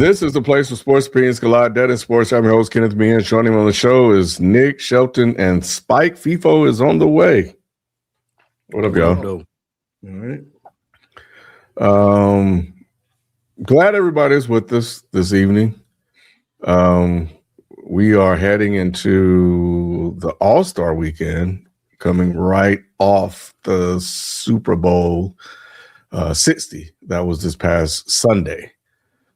This is the place where sports opinions collide. That is sports. I'm your host, Kenneth Meehan. Joining me on the show is Nick Shelton and Spike. FIFO is on the way. What up, y'all? All right. Glad everybody's with us this evening. We are heading into the All-Star weekend, coming right off the Super Bowl 60. That was this past Sunday.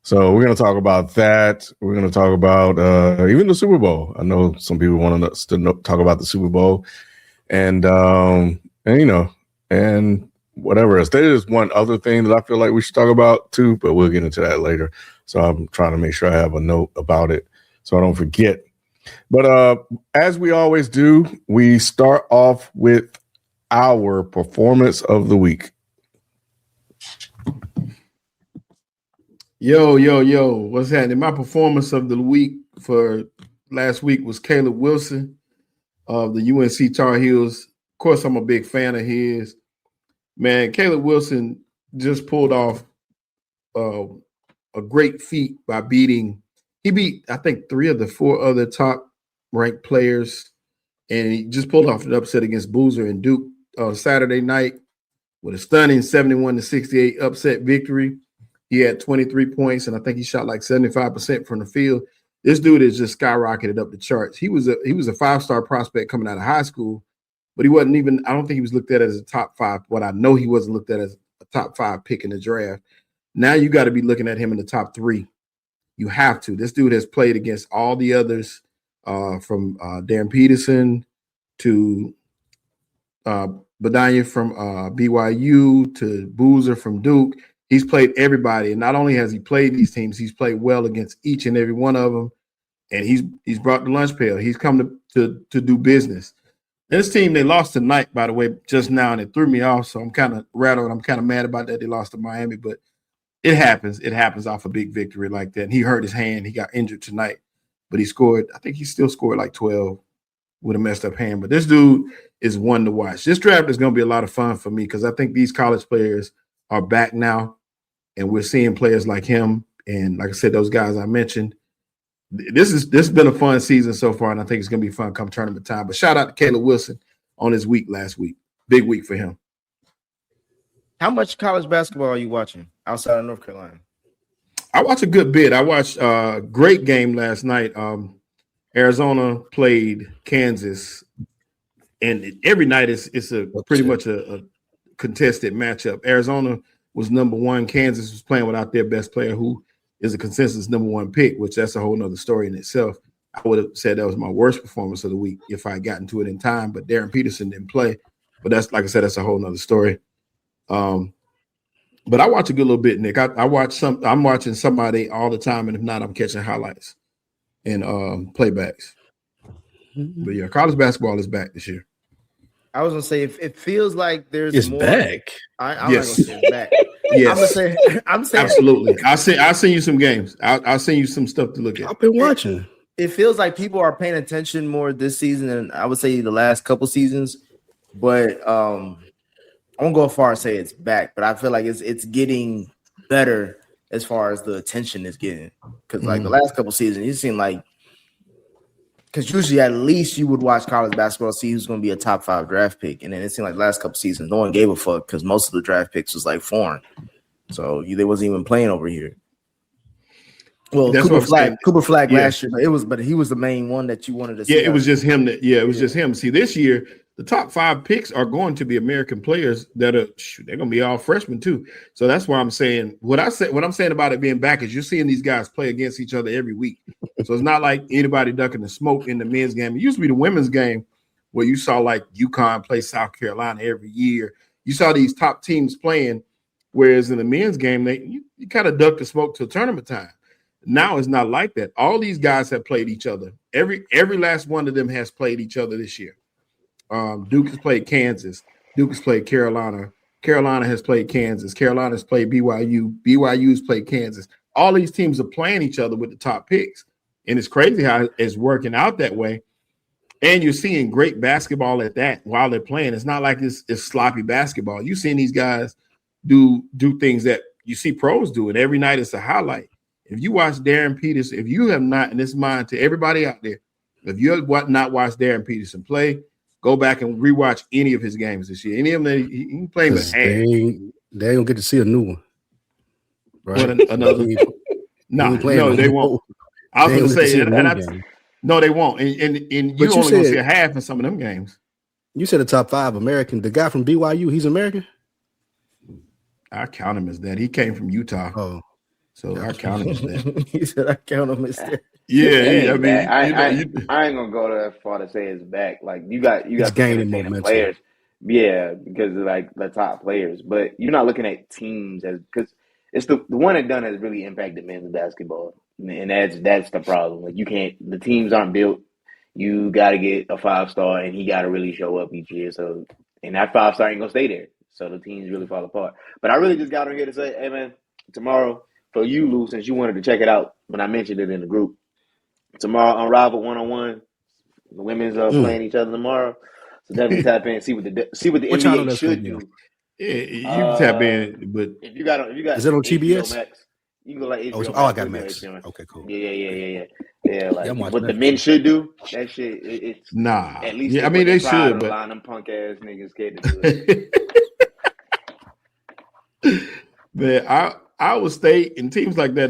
So we're going to talk about that. We're going to talk about even the Super Bowl. I know some people want us to talk about the Super Bowl, and whatever else. There is one other thing that I feel like we should talk about too, but we'll get into that later. So I'm trying to make sure I have a note about it so I don't forget. But as we always do, we start off with our performance of the week. Yo, what's happening? My performance of the week for last week was Caleb Wilson of the UNC Tar Heels. Of course, I'm a big fan of his. Man, Caleb Wilson just pulled off a great feat by he beat, I think, 3 of the 4 other top-ranked players, and he just pulled off an upset against Boozer and Duke Saturday night with a stunning 71-68 upset victory. He had 23 points, and I think he shot like 75% from the field. This dude has just skyrocketed up the charts. He was a 5-star prospect coming out of high school, but he wasn't even, I don't think he was looked at as a top 5. What I know, he wasn't looked at as a top 5 pick in the draft. Now you got to be looking at him in the top 3. You have to. This dude has played against all the others, from Darren Peterson to Badania from BYU to Boozer from Duke. He's played everybody, and not only has he played these teams, he's played well against each and every one of them, and he's brought the lunch pail. He's come to do business. This team, they lost tonight, by the way, just now, and it threw me off, so I'm kind of rattled. I'm kind of mad about that. They lost to Miami, but it happens. It happens off a big victory like that. And he hurt his hand. He got injured tonight, but he scored. I think he still scored like 12 with a messed up hand. But this dude is one to watch. This draft is going to be a lot of fun for me because I think these college players are back now, and we're seeing players like him and, like I said, those guys I mentioned. This has been a fun season so far, and I think it's going to be fun come tournament time. But shout out to Caleb Wilson on his week last week. Big week for him. How much college basketball are you watching outside of North Carolina? I watch a good bit. I watched a great game last night. Arizona played Kansas, and every night it's pretty much a contested matchup. Arizona was number 1. Kansas was playing without their best player, who is a consensus number 1 pick, which that's a whole nother story in itself. I would have said that was my worst performance of the week if I had gotten to it in time, but Darren Peterson didn't play. But that's, like I said, that's a whole nother story. But I watch a good little bit, Nick. I'm watching somebody all the time, and if not, I'm catching highlights and playbacks. But yeah, college basketball is back this year. I was gonna say it feels like there's it's more. Back. I'm Yes. not gonna say it's back. Yes, I'm saying absolutely. I'll send you some games. I'll send you some stuff to look at. I've been watching. It feels like people are paying attention more this season than I would say the last couple seasons. But I won't go far and say it's back, but I feel like it's getting better as far as the attention is getting. Because like the last couple seasons, it seemed like, because usually at least you would watch college basketball, see who's going to be a top 5 draft pick, and then it seemed like the last couple seasons no one gave a fuck because most of the draft picks was like foreign, so they wasn't even playing over here. Well, That's Cooper Flag last year, but he was the main one that you wanted to see. Yeah, it was just him. Just him. See, this year the top 5 picks are going to be American players that they're going to be all freshmen too. So that's why I'm saying what I'm saying about it being back is you're seeing these guys play against each other every week. So it's not like anybody ducking the smoke in the men's game. It used to be the women's game where you saw like UConn play South Carolina every year. You saw these top teams playing, whereas in the men's game, you kind of duck the smoke till tournament time. Now it's not like that. All these guys have played each other. Every last one of them has played each other this year. Duke has played Kansas. Duke has played Carolina. Carolina has played Kansas. Carolina has played BYU. BYU has played Kansas. All these teams are playing each other with the top picks. And it's crazy how it's working out that way. And you're seeing great basketball at that while they're playing. It's not like it's sloppy basketball. You're seeing these guys do things that you see pros do, and every night it's a highlight. If you watch Darren Peterson, if you have not, and this is mine to everybody out there, if you have not watched Darren Peterson play, go back and rewatch any of his games this year. Any of them that he can play with they ain't gonna get to see a new one. Right? What another? No, they won't. I was going to say, no, they won't. And you only going to see a half in some of them games. You said a top 5 American. The guy from BYU, he's American? I count him as that. He came from Utah. Oh. So I count him as that. He said I count him as that. Yeah, I mean, I ain't gonna go that far to say it's back. Like you got gaining momentum. Players, yeah, because of like the top players. But you're not looking at teams as because it's the one that done has really impacted men's basketball, and that's the problem. Like you can't, the teams aren't built. You got to get a 5-star, and he got to really show up each year. So, and that 5-star ain't gonna stay there. So the teams really fall apart. But I really just got on here to say, hey man, tomorrow. For you, Lou, since you wanted to check it out when I mentioned it in the group, tomorrow Unrivaled 1-on-1, the women's playing each other tomorrow. So definitely tap in, see what the NBA should do. Yeah, you can tap in, but if you got is it on TBS? Max, you can go like HBO I got Max. Okay, cool. Yeah. Like what the men should do, that shit. It's nah. At least I mean they should, but line them punk ass niggas scared to do it. Man, Iowa State and teams like that,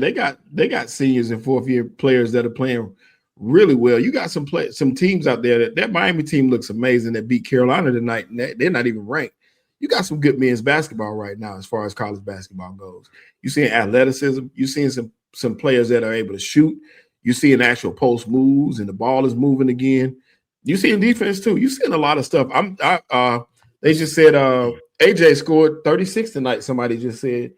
they got seniors and fourth-year players that are playing really well. You got some teams out there that Miami team looks amazing that beat Carolina tonight, and they're not even ranked. You got some good men's basketball right now as far as college basketball goes. You're seeing athleticism. You're seeing some players that are able to shoot. You're seeing actual post moves, and the ball is moving again. You're seeing defense too. You're seeing a lot of stuff. They just said AJ scored 36 tonight. Somebody just said,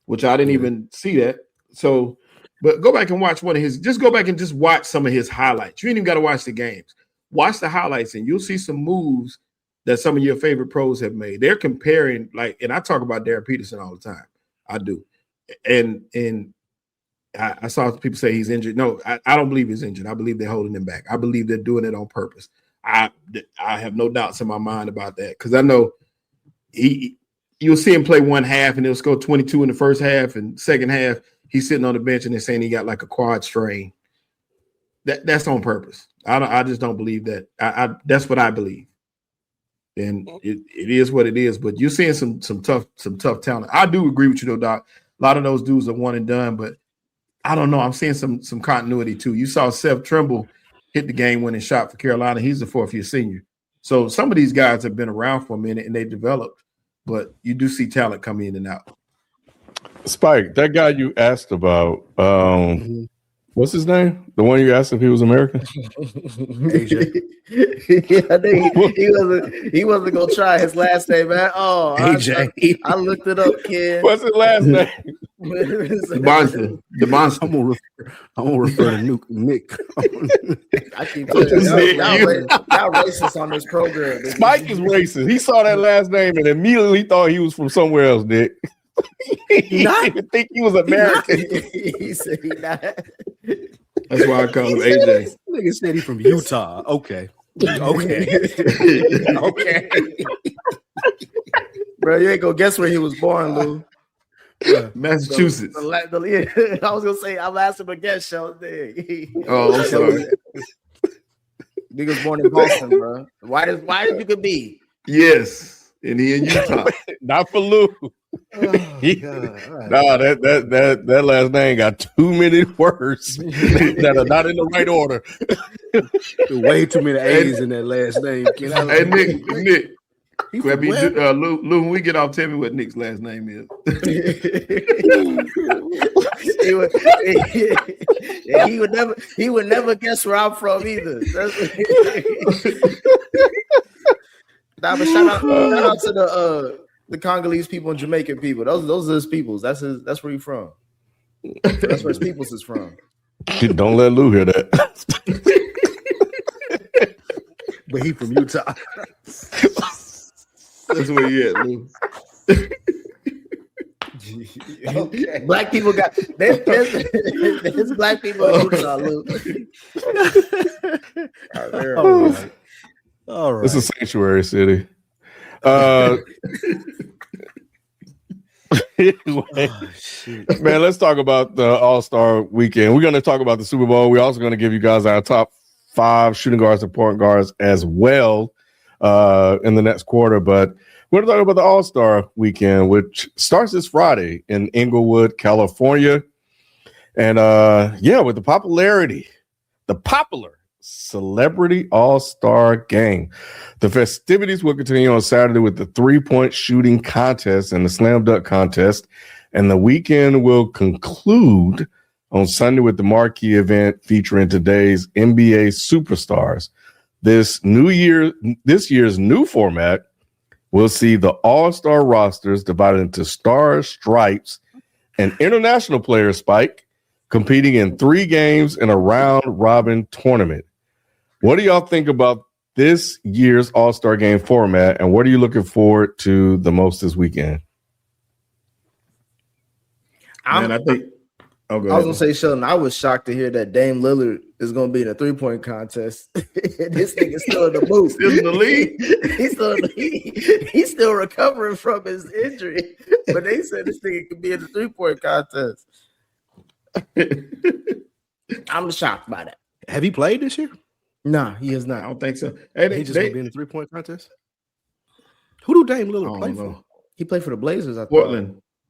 which I didn't even see that. So, but go back and watch one of his. Just go back and just watch some of his highlights. You ain't even got to watch the games. Watch the highlights, and you'll see some moves that some of your favorite pros have made. They're comparing, like, and I talk about Darren Peterson all the time. I do, and I saw people say he's injured. No, I don't believe he's injured. I believe they're holding him back. I believe they're doing it on purpose. I have no doubts in my mind about that because I know you'll see him play one half and he'll score 22 in the first half, and second half he's sitting on the bench and they're saying he got like a quad strain. That's on purpose. I just don't believe that. That's what I believe, and it is what it is. But you're seeing some tough talent. I do agree with you though, Doc. A lot of those dudes are one and done, but I don't know. I'm seeing some continuity too. You saw Seth Trimble hit the game-winning shot for Carolina. He's a fourth-year senior. So some of these guys have been around for a minute and they developed, but you do see talent come in and out. Spike, that guy you asked about, what's his name? The one you asked if he was American? AJ. Yeah, I think he wasn't gonna try his last name, man. Oh, AJ. I looked it up, kid. What's his last name? The monster. I'm gonna refer to Nick. I keep telling y'all racist on this program. Spike is racist. He saw that last name and immediately thought he was from somewhere else, Nick. He didn't even think he was American. He said he not. That's why I call him AJ. Nigga said he from Utah. Okay. Okay. Bro, you ain't gonna guess where he was born, Lou. Massachusetts. I was gonna say I'm asking him a guess, show. Oh, I'm sorry. Nigga was born in Boston, bro. Why did you could be? Yes, and he in Utah. Not for Lou. Oh, Nah, that last name got too many words that are not in the right order. Way too many A's in that last name. Hey, Nick. Lou, when we get off, tell me what Nick's last name is. he would never guess where I'm from either. But shout out to the Congolese people and Jamaican people. Those are his peoples. That's where he's from. That's where his peoples is from. Don't let Lou hear that. But he from Utah. That's where he at, Lou. Okay. Black people got there's black people in Utah, Lou. All right. It's a sanctuary city. Anyway, Oh, shit. man, let's talk about the All-Star weekend. We're going to talk about the Super Bowl. We're also going to give you guys our top 5 shooting guards and point guards as well in the next quarter. But we're going to talk about the All-Star weekend, which starts this Friday in Inglewood, California. And with the popular Celebrity All-Star Game. The festivities will continue on Saturday with the 3-point shooting contest and the slam dunk contest. And the weekend will conclude on Sunday with the marquee event featuring today's NBA superstars. This year's new format will see the All-Star rosters divided into stars, stripes, and international players, Spike, competing in 3 games in a round-robin tournament. What do y'all think about this year's All-Star Game format, and what are you looking forward to the most this weekend? Man, I think. Oh, go I was ahead. gonna say, Sheldon, I was shocked to hear that Dame Lillard is gonna be in a 3-point contest. This nigga's still in the booth. Still in the league. He's still in the league. He's still recovering from his injury. But they said this nigga could be in the 3-point contest. I'm shocked by that. Have he played this year? Nah, he has I not. don't think so. Hey, He just gonna be in the 3-point contest. Who do Dame Lillard play for? He played for the Blazers, I thought.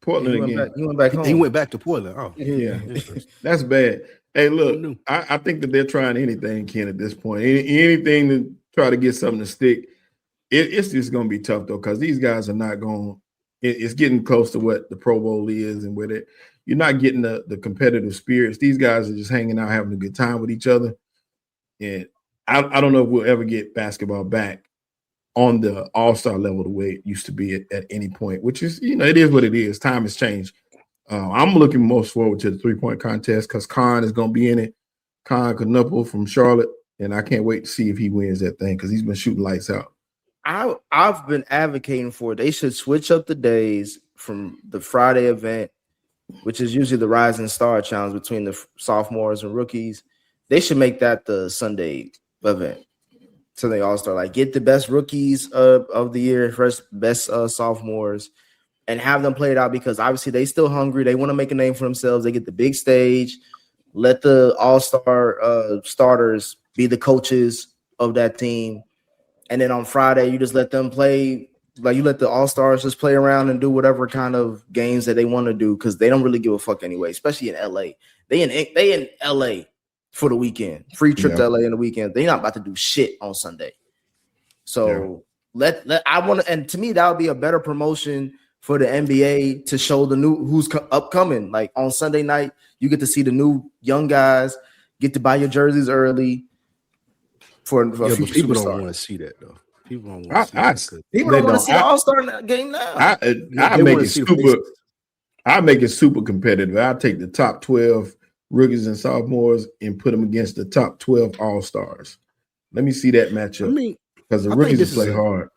Portland He again. went back home. He went back to Portland. Oh, Yeah, interesting. that's bad. Hey, Who look, knew? I think that they're trying anything, Ken, at this point. Anything to try to get something to stick. It's just going to be tough, though, because these guys are not going – it's getting close to what the Pro Bowl is and where you're not getting the competitive spirits. These guys are just hanging out, having a good time with each other. And I don't know if we'll ever get basketball back on the all-star level the way it used to be at any point, which is, it is what it is. Time has changed. I'm looking most forward to the 3-point contest because Khan is going to be in it. Khan Knuppel from Charlotte, and I can't wait to see if he wins that thing because he's been shooting lights out. I've been advocating for it. They should switch up the days from the Friday event, which is usually the Rising Star Challenge between the sophomores and rookies. They should make that the Sunday event. Sunday All-Star. Like, get the best rookies of the year, best sophomores, and have them play it out because obviously they still hungry. They want to make a name for themselves. They get the big stage. Let the all-star starters be the coaches of that team. And then on Friday, you just let them play. Like, you let the all-stars just play around and do whatever kind of games that they want to do because they don't really give a fuck anyway, especially in L.A. They in L.A. for the weekend. Free trip to LA in the weekend. They're not about to do shit on Sunday. So I want to, and to me, that would be a better promotion for the NBA to show the new who's upcoming. Like on Sunday night, you get to see the new young guys, get to buy your jerseys early for a few people superstars. don't want to see that though. People don't want to see that. People don't want to see the All-Star game now. I make it super competitive. I take the top 12 rookies and sophomores and put them against the top 12 all-stars. Let me see that matchup. I mean, because the rookies play hard.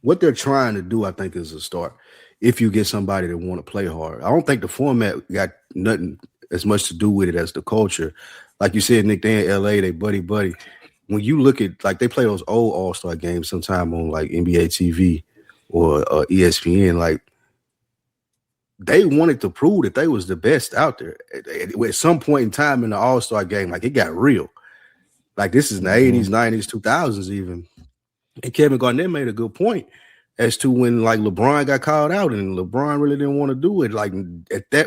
What they're trying to do, I think, is a start. If you get somebody that want to play hard, I don't think the format got nothing as much to do with it as the culture. Like you said, Nick, they in LA, they buddy. When you look at, like, they play those old all-star games sometime on like NBA TV or ESPN, like, they wanted to prove that they was the best out there. At some point in time in the All-Star game, like, it got real. Like, this is in the 80s, 90s, 2000s even. And Kevin Garnett made a good point as to when, like, LeBron got called out and LeBron really didn't want to do it. Like,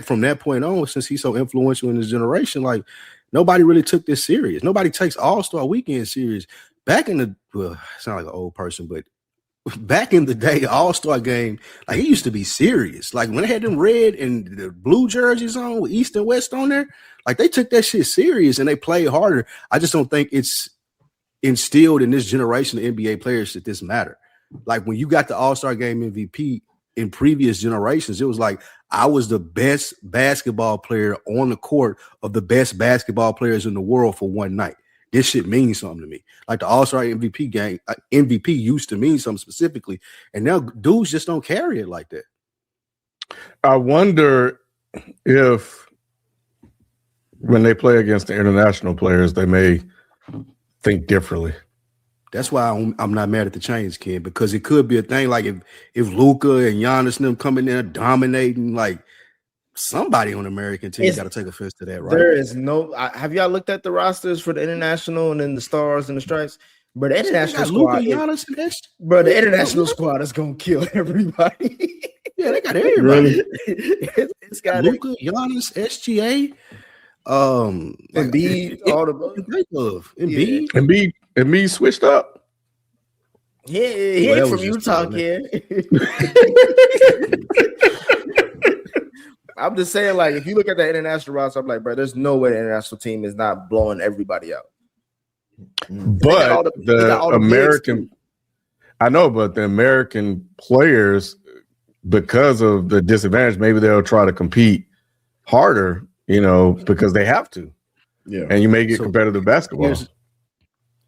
from that point on, since he's so influential in his generation, like, nobody really took this serious. Nobody takes All-Star Weekend serious. Back in the, well, I sound like an old person, but back in the day, All-Star game, like, it used to be serious. Like, when they had them red and the blue jerseys on with East and West on there, like, they took that shit serious and they played harder. I just don't think it's instilled in this generation of NBA players that this matter. Like, when you got the All-Star game MVP in previous generations, it was like, I was the best basketball player on the court of the best basketball players in the world for one night. This shit means something to me. Like, the All-Star MVP game, MVP used to mean something specifically, and now dudes just don't carry it like that. I wonder if when they play against the international players, they may think differently. That's why I'm not mad at the change, Ken, because it could be a thing like if Luka and Giannis and them come in there dominating, like somebody on the American team got to take offense to that, right? There is no. Have y'all looked at the rosters for the international and then the stars and the stripes? But the international squad, Giannis and bro, the international squad is gonna kill everybody. Yeah, they got everybody. It's got Luka, Giannis, SGA, Embiid, all the Embiid. Embiid switched up. Yeah, he ain't from Utah, kid. I'm just saying, like, if you look at the international roster, I'm like, bro, there's no way the international team is not blowing everybody out. But the American, I know, but the American players, because of the disadvantage, maybe they'll try to compete harder, because they have to. Yeah. And you may get competitive basketball.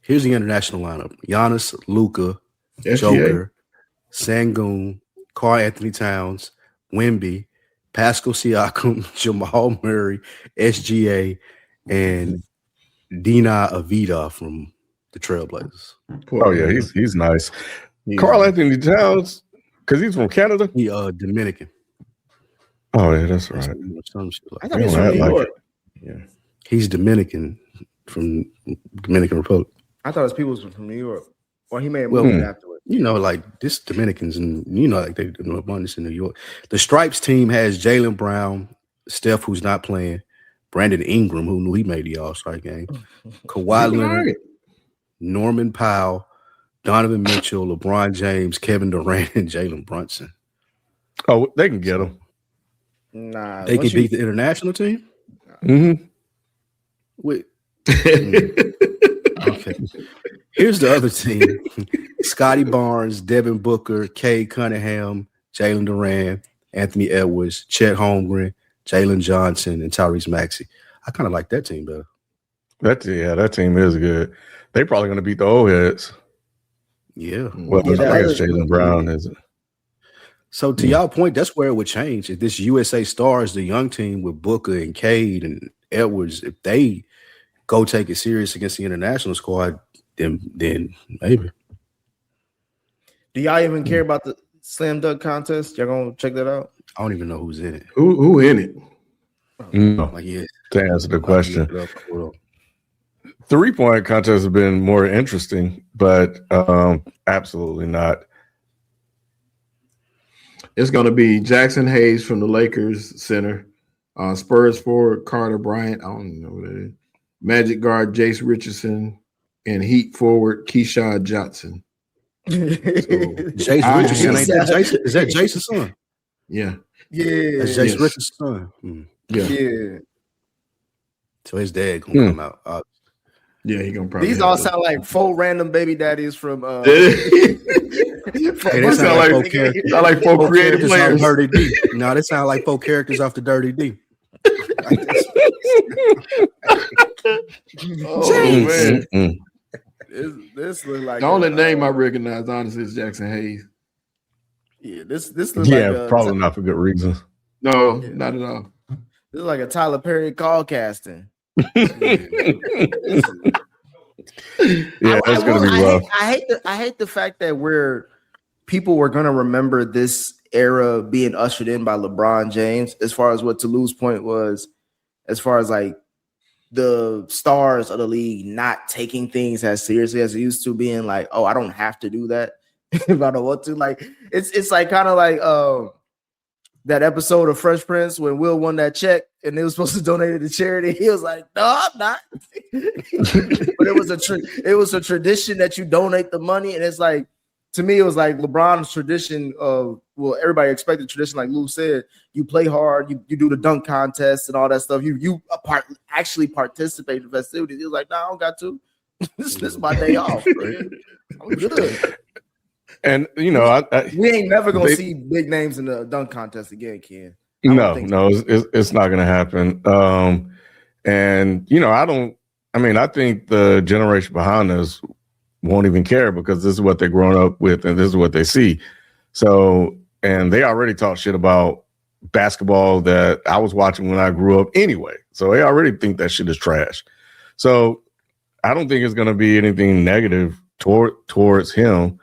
Here's the international lineup: Giannis, Luka, Joker, Sengun, Karl Anthony Towns, Wemby, Pascal Siakam, Jamal Murray, SGA, and Dina Avdija from the Trailblazers. Oh yeah, he's nice. Karl Anthony Towns, because he's from Canada. He Dominican. Oh yeah, that's right. I thought he was from New York. Yeah, he's Dominican from Dominican Republic. I thought his people was from New York. Or he may have moved afterwards. Like this Dominicans and like they do abundance in New York. The Stripes team has Jaylen Brown, Steph, who's not playing, Brandon Ingram, who knew he made the All-Star game, Kawhi Leonard, Norman Powell, Donovan Mitchell, LeBron James, Kevin Durant, and Jalen Brunson. Oh, they can get them. Nah, they can beat the international team. Mm-hmm. Wait. Okay. Here's the other team: Scotty Barnes, Devin Booker, Cade Cunningham, Jalen Duran, Anthony Edwards, Chet Holmgren, Jalen Johnson, and Tyrese Maxey. I kind of like that team better. That team is good. They probably going to beat the old heads. Yeah. Well, I guess Jaylen Brown is. So to y'all point, that's where it would change. If this USA Stars, the young team with Booker and Cade and Edwards, if they go take it serious against the international squad, then maybe. Do y'all even care about the slam dunk contest? Y'all gonna check that out? I don't even know who's in it. Who in it? No. To answer the question, 3-point contest has been more interesting, but absolutely not. It's going to be Jackson Hayes from the Lakers center, Spurs forward Carter Bryant. I don't even know who that is. Magic guard Jace Richardson, and Heat forward Keyshawn Johnson. Jace Richardson, ain't that Jason? Is that Jason's son? Yeah. Yeah. That's Jace Richardson's son. Yeah. So his dad gonna come out. Yeah, he gonna probably. These all sound like 4 random baby daddies from. They sound like 4 creative players. Dirty D. No, they sound like 4 characters off the Dirty D. Oh man. This look like the only name I recognize, honestly, is Jackson Hayes. Yeah, this looks like probably not for good reasons. No, not at all. This is like a Tyler Perry call casting. That's gonna be rough. I hate the fact that people were gonna remember this era being ushered in by LeBron James, as far as what Toulouse's point was, as far as like the stars of the league not taking things as seriously as it used to, being like, oh, I don't have to do that if I don't want to. Like it's like kind of like that episode of Fresh Prince when Will won that check and they was supposed to donate it to charity. He was like, no, I'm not. But it was a tradition that you donate the money, and it's like, to me, it was like LeBron's tradition of, well, everybody expected tradition, like Lou said, you play hard, you do the dunk contest and all that stuff. You actually participate in festivities. He was like, no, I don't got to. This is my day off. Man. I'm good. And we ain't never gonna see big names in the dunk contest again, Ken. No, it's not gonna happen. I think the generation behind us won't even care because this is what they're growing up with and this is what they see. So, and they already talk shit about basketball that I was watching when I grew up anyway. So they already think that shit is trash. So I don't think it's going to be anything negative towards him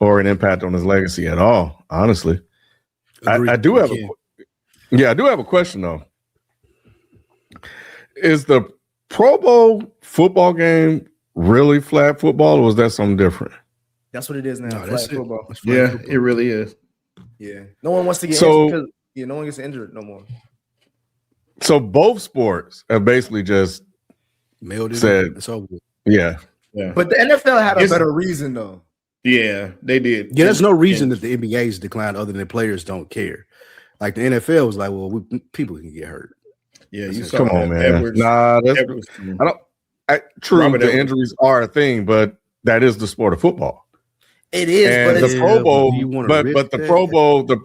or an impact on his legacy at all. Honestly, I do have a question though. Is the Pro Bowl football game really flag football, or was that something different? That's what it is now. No, flag that's football. it. Yeah, it really is. Yeah. No one wants to get So- injured because no one gets injured no more. So both sports have basically just Mailed it. Said- It's over with. Yeah. But the NFL had a It's- better reason though. Yeah, they did. Yeah, there's no reason that the NBA's declined other than players don't care. Like the NFL was like, well, people can get hurt. Yeah, you saw Come on, man. Edwards. Nah, that's Edwards. true. Robert The Edwards. injuries are a thing, but that is the sport of football. It is, And but the it's Pro Bowl, do you wanna but risk the that? Pro Bowl, the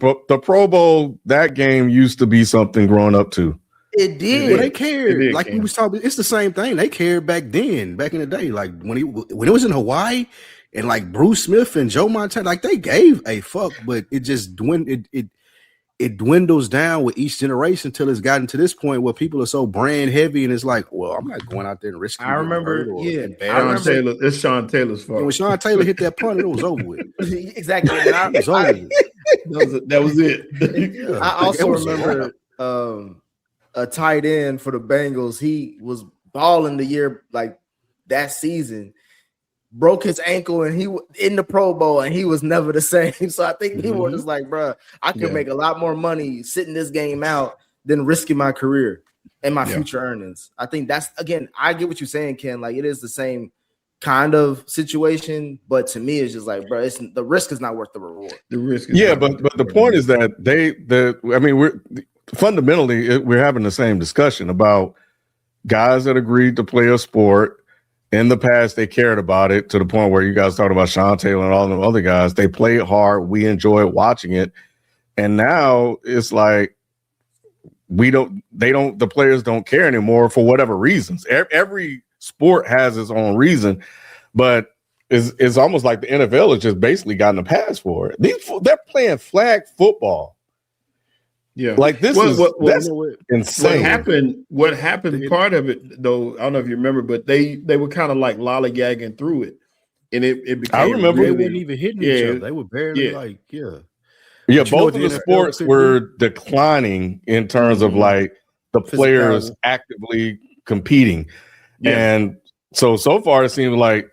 Pro Bowl, that game used to be something growing up too. it did. Well, they cared. did, Like Cam. we was talking, it's the same thing. They cared back then, back in the day. Like when it was in Hawaii, and like Bruce Smith and Joe Montana, like they gave a fuck, but it just it dwindles down with each generation until it's gotten to this point where people are so brand heavy, and it's like, well, I'm not going out there and risking. I remember, It's Sean Taylor's fault. And when Sean Taylor hit that punt, it was over with. exactly. And It was over with. That was it. Yeah. I also It was a remember a tight end for the Bengals. He was balling the year like that season. Broke his ankle and he in the Pro Bowl and he was never the same. So I think people were just like, bro, I could make a lot more money sitting this game out than risking my career and my future earnings. I think that's, again, I get what you're saying, Ken. Like it is the same kind of situation, but to me, it's just like, bro, the risk is not worth the reward. The risk is Yeah, not- but the point is that we're fundamentally we're having the same discussion about guys that agreed to play a sport. In the past, they cared about it to the point where you guys talked about Sean Taylor and all the other guys. They played hard. We enjoyed watching it. And now it's like the players don't care anymore for whatever reasons. Every sport has its own reason, but it's almost like the NFL has just basically gotten a pass for it. They're playing flag football. Yeah, Like this that's insane. What happened? Part of it, though, I don't know if you remember, but they were kind of like lollygagging through it, and it became. I remember They really, weren't even hitting each other. They were barely like, Yeah, But you know both what of the the NFL sports could were declining in terms of like the players Physicality. actively competing. Yeah. And so far it seems like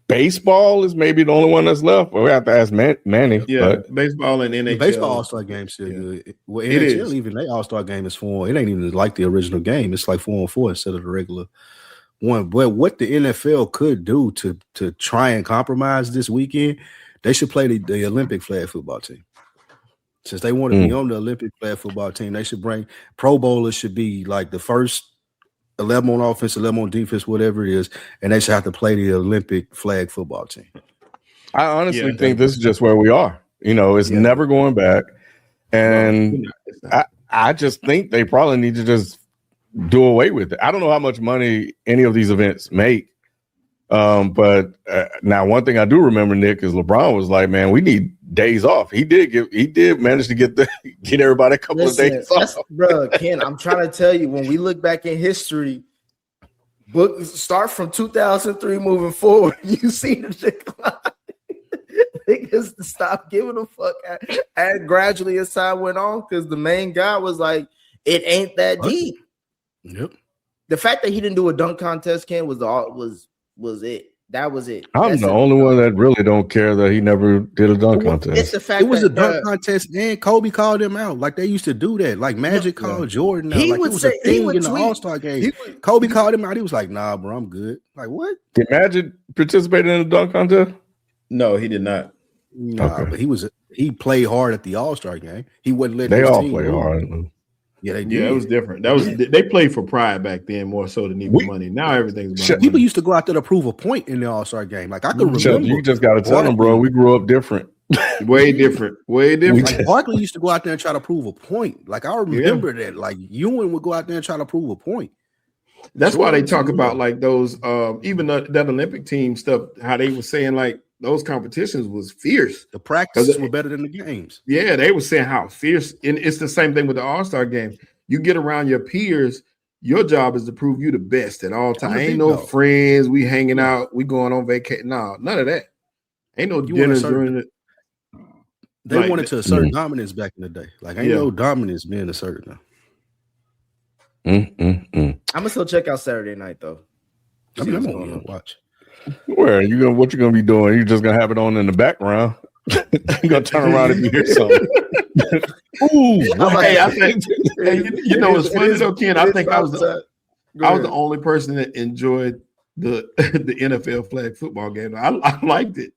baseball is maybe the only one that's left. Well, we have to ask Manny. Yeah, But baseball and the NHL. baseball All-Star game still good. Well, It NHL is. even their All-Star game is 4. It ain't even like the original game. It's like 4-on-4 instead of the regular one. But what the NFL could do to try and compromise this weekend, they should play the Olympic flag football team. Since they want to be on the Olympic flag football team, they should bring Pro Bowlers should be like the first 11 on offense, 11 on defense, whatever it is, and they should have to play the Olympic flag football team. I honestly think this is just where we are. It's never going back. And I just think they probably need to just do away with it. I don't know how much money any of these events make. But now one thing I do remember, Nick, is LeBron was like, man, we need days off. He did manage to get everybody a couple of days off. Bro, Ken, I'm trying to tell you, when we look back in history, start from 2003 moving forward, you see the decline. Niggas stop giving a fuck and gradually as time went on, because the main guy was like, it ain't that deep. Yep. The fact that he didn't do a dunk contest, Ken, was it. That was it. I'm the only one that really don't care that he never did a dunk contest. It's the fact It was that, a dunk contest, and Kobe called him out. Like they used to do that. Like Magic called Jordan out. He Like would it was say- a he thing would in the tweet- All-Star game. Kobe called him out. He was like, nah, bro, I'm good. Like, what? Did Magic participate in the dunk contest? No, he did not. Nah, but he played hard at the All-Star game. He wouldn't let They his all team play lose. hard. Yeah, they did. Yeah, it was different. They played for pride back then more so than even money. Now everything's about People money. used to go out there to prove a point in the All-Star game. Like I could remember. Chuck, you just got to tell them, bro. We grew up different. Way different. Way different. Like Barkley used to go out there and try to prove a point. Like I remember that. Like Ewing would go out there and try to prove a point. That's why they talk about like those even that Olympic team stuff, how they were saying like those competitions was fierce. The practices were better than the games. Yeah, they were saying how fierce, and it's the same thing with the All-Star game. You get around your peers, Your job is to prove you the best at all times. I'm the Ain't big no dog. friends. We hanging out. We going on vacation. No, none of that. Ain't no You want a dinners certain- during it. They Like wanted to assert dominance back in the day. Like, ain't no dominance being asserted now. I'm gonna still check out Saturday night though. I mean, I'm gonna watch. Where what you gonna be doing? You just gonna have it on in the background. You gonna turn around and you hear something. Ooh, hey, I think you know what's funny though, Ken? I think I was the only person that enjoyed the NFL flag football game. I liked it.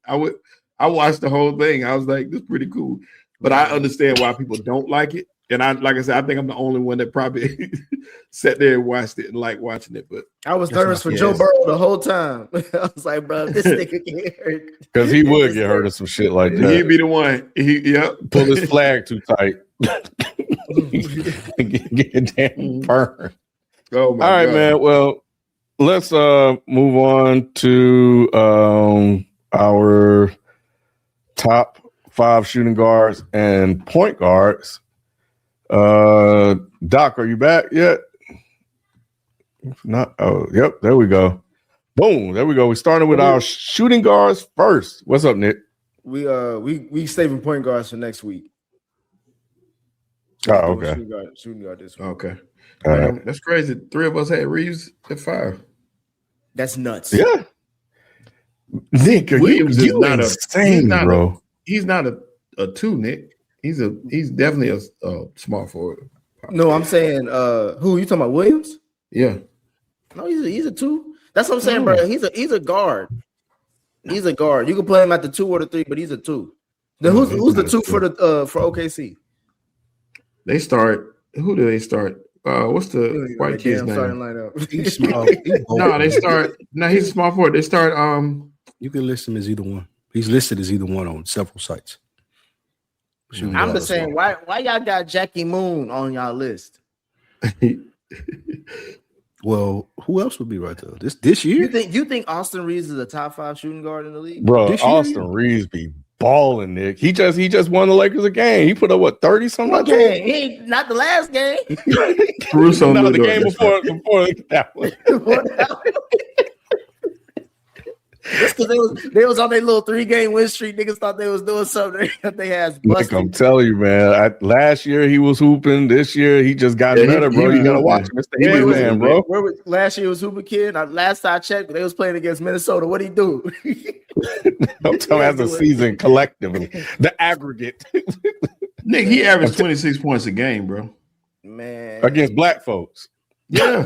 I watched the whole thing. I was like, this is pretty cool. But I understand why people don't like it. And like I said, I think I'm the only one that probably sat there and watched it and liked watching it. But I was nervous for Joe Burrow the whole time. I was like, bro, this nigga get hurt. Because he would get hurt of some shit like that. He'd be the one. Pull his flag too tight. Get damn burned. Oh my All right, God. man. Well, let's move on to our top 5 shooting guards and point guards. Doc, are you back yet? If not, yep, there we go. Boom, there we go. We started with our shooting guards first. What's up, Nick? We saving point guards for next week. Oh, okay. Shooting guard this week. Okay. Right. That's crazy. 3 of us had Reeves at 5. That's nuts. Yeah. Nick, Williams is not insane, bro. He's not a 2, Nick. He's definitely a small forward. No, I'm saying who you talking about? Williams? Yeah. No, he's a 2. That's what I'm saying, bro. He's a guard. He's a guard. You can play him at the 2 or the 3, but he's a 2. Then who's the 2 for OKC? They start. Who do they start? What's the white kid's name? He's small. No, they start. No, he's a small forward. They start. You can list him as either one. He's listed as either one on several sites. I'm just saying, why y'all got Jackie Moon on y'all list? Well, who else would be right there? This year? You think Austin Reeves is a top 5 shooting guard in the league? Bro, Austin Reeves be balling, Nick. He just won the Lakers a game. He put up what 30 something like that? He ain't not the last game. Caruso no, the game before that one. Just because they was on their little 3-game win streak, niggas thought they was doing something. They had busted. Nick, I'm telling you, man. Last year he was hooping. This year he just got better, bro. You gotta watch him. It's the man, bro. Last year was hooping kid. Last I checked, they was playing against Minnesota. What'd he do? I'm telling you, as a season collectively, the aggregate. Nick, he averaged 26 points a game, bro. Man, against black folks. Yeah.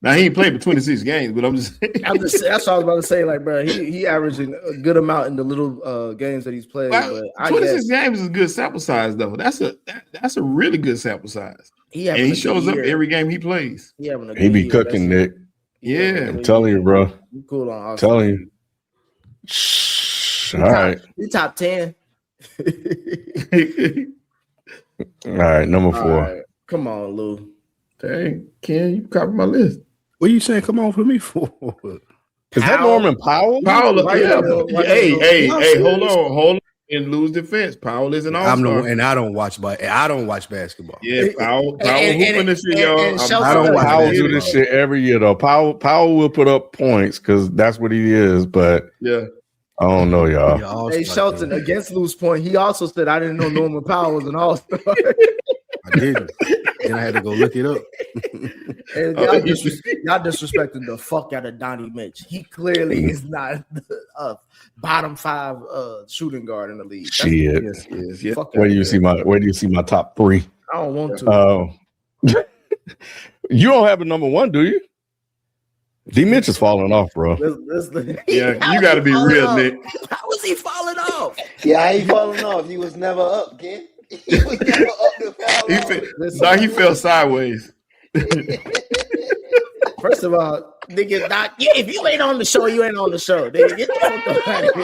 Now he ain't played for 26 games, but I'm just that's what I was about to say. Like, bro, he averaging a good amount in the little games that he's played. But 26 games is a good sample size, though. That's a really good sample size. He shows up every game he plays. He be cooking, Nick. Yeah, I'm telling you, bro. You cool on Austin. Telling you. Shh. All right. You top 10. All right, number 4. Right. Come on, Lou. Dang, Ken, you copy my list. What are you saying? Come on for me for? Is that Norman Powell? Powell, hey, hold on. In Lou's defense, Powell is an all-star. I don't watch basketball. Yeah, Powell hooping this year, y'all. I don't Powell do this shit every year though. Powell will put up points because that's what he is. But yeah, I don't know, y'all. Hey, Shelton, against Lou's point, he also said I didn't know Norman Powell was an all-star. I didn't. Then I had to go look it up. And y'all disrespecting the fuck out of Donnie Mitch. He clearly is not a bottom 5 shooting guard in the league. Shit. Yes. Where do you see my top 3? I don't want to. You don't have a number 1, do you? D Mitch is falling off, bro. Yeah, you got to be real, Nick. How was he falling off? Yeah, I ain't falling off. He was never up, kid. He was never up to foul. He fell sideways. First of all, nigga, Doc, if you ain't on the show, you ain't on the show. Nigga, get the fuck up out of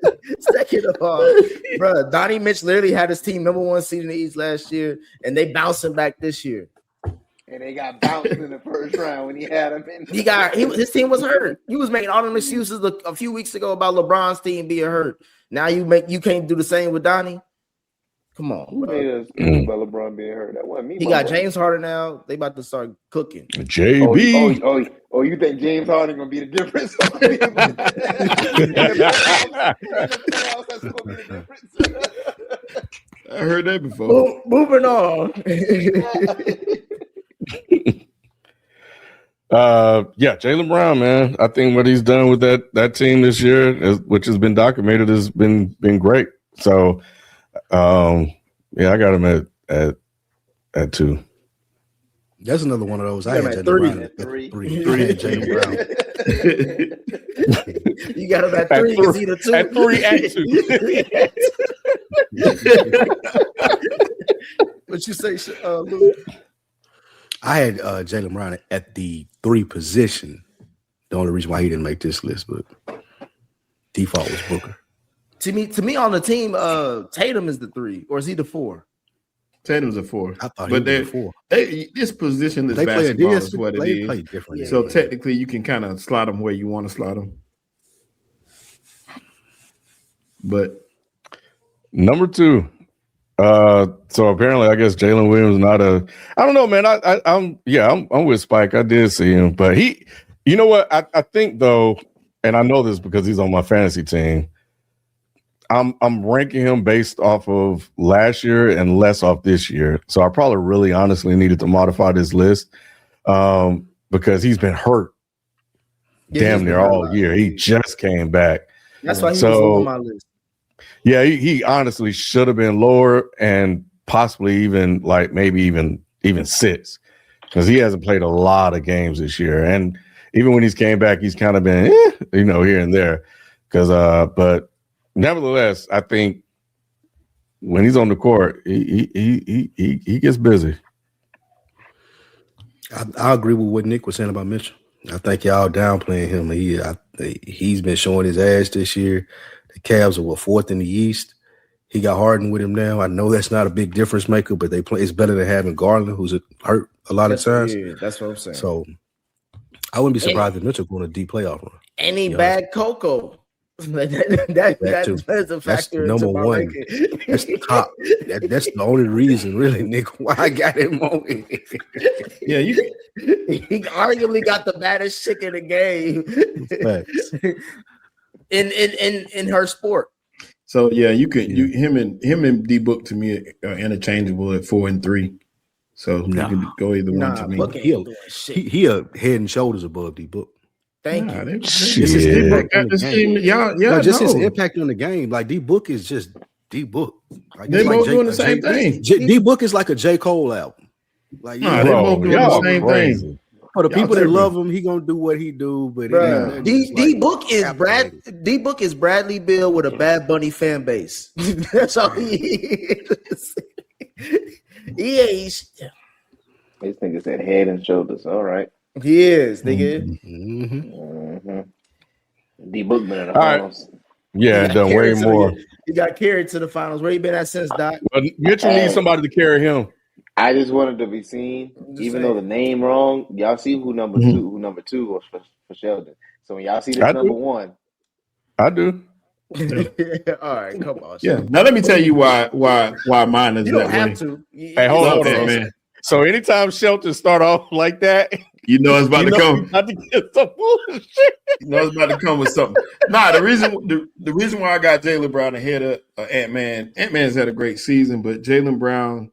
here. Second of all, bro, Donnie Mitch literally had his team number 1 seed in the East last year, and they bouncing back this year. And they got bounced in the first round when he had him in. His team was hurt. He was making all them excuses a few weeks ago about LeBron's team being hurt. Now you can't do the same with Donnie. Come on, Who bro. made us think about LeBron being hurt? That wasn't me. He my got boy. James Harden now. They about to start cooking. JB. You think James Harden gonna be the difference? in the playoffs, that's gonna be the difference. I heard that before. Moving on. Yeah, Jaylen Brown, man. I think what he's done with that team this year, which has been documented, has been great. So, yeah, I got him at 2. That's another one of those. I You had got him Jaylen at Brown three. at 3. 3 had Jaylen Brown. You got him at 3 because he the 2. At 3 and 2. What you say, Luke? I had Jaylen Brown at the 3 position. The only reason why he didn't make this list, but default was Booker. To me on the team, Tatum is the 3, or is he the 4? Tatum's a 4. I thought but he was a 4. This position is They play basketball is what it they is. play different. So technically, you can kind of slot them where you want to slot them. But number 2. So apparently, I guess Jalen Williams not a. I don't know, man. I'm with Spike. I did see him, but he. You know what? I think though, and I know this because he's on my fantasy team. I'm ranking him based off of last year and less off this year. So I probably really honestly needed to modify this list because he's been hurt damn near all year. He just came back. That's why he was on my list. Yeah, he honestly should have been lower and possibly even like maybe even 6 because he hasn't played a lot of games this year. And even when he's came back, he's kind of been, here and there. But nevertheless, I think when he's on the court, he gets busy. I agree with what Nick was saying about Mitchell. I think y'all downplaying him. He's been showing his ass this year. The Cavs are 4th in the East. He got Harden with him now. I know that's not a big difference maker, but they play. It's better than having Garland, who's hurt a lot of times. Yeah, that's what I'm saying. So I wouldn't be surprised if Mitchell going a deep playoff run. Any bad Coco. That's a factor. That's number 1. That's the top. That's the only reason, really, Nick, why I got him on it. Yeah, he arguably got the baddest chick in the game in her sport. So yeah, him and D Book to me are interchangeable at 4 and 3. So you can go either one to me. He a head and shoulders above D Book. Thank you. This is his impact on the game. Like D Book is just D Book. Like, they both doing the same thing. D Book is like a J. Cole album. Like they both doing the same thing. For the people that love him, he gonna do what he do. But D Book is Bradley Beal with a Bad Bunny fan base. That's all he is. He ain't. These niggas said head and shoulders. All right. He is, nigga. D Book been in the finals. Yeah, done way more. He got carried to the finals. Where you been at since, Doc? Well, Mitchell needs somebody to carry him. I just wanted to be seen, even though the name wrong. Y'all see who number 2? Who number 2 was for Sheldon? So when y'all see this number 1, I do. All right, come on. Yeah. Now let me tell you why mine is you that don't way. have to. Hey, hold on, man. So anytime Shelton start off like that, you know it's about to come. About to get some bullshit. You know it's about to come with something. Nah, the reason why I got Jaylen Brown ahead of Ant-Man. Ant-Man's had a great season, but Jaylen Brown,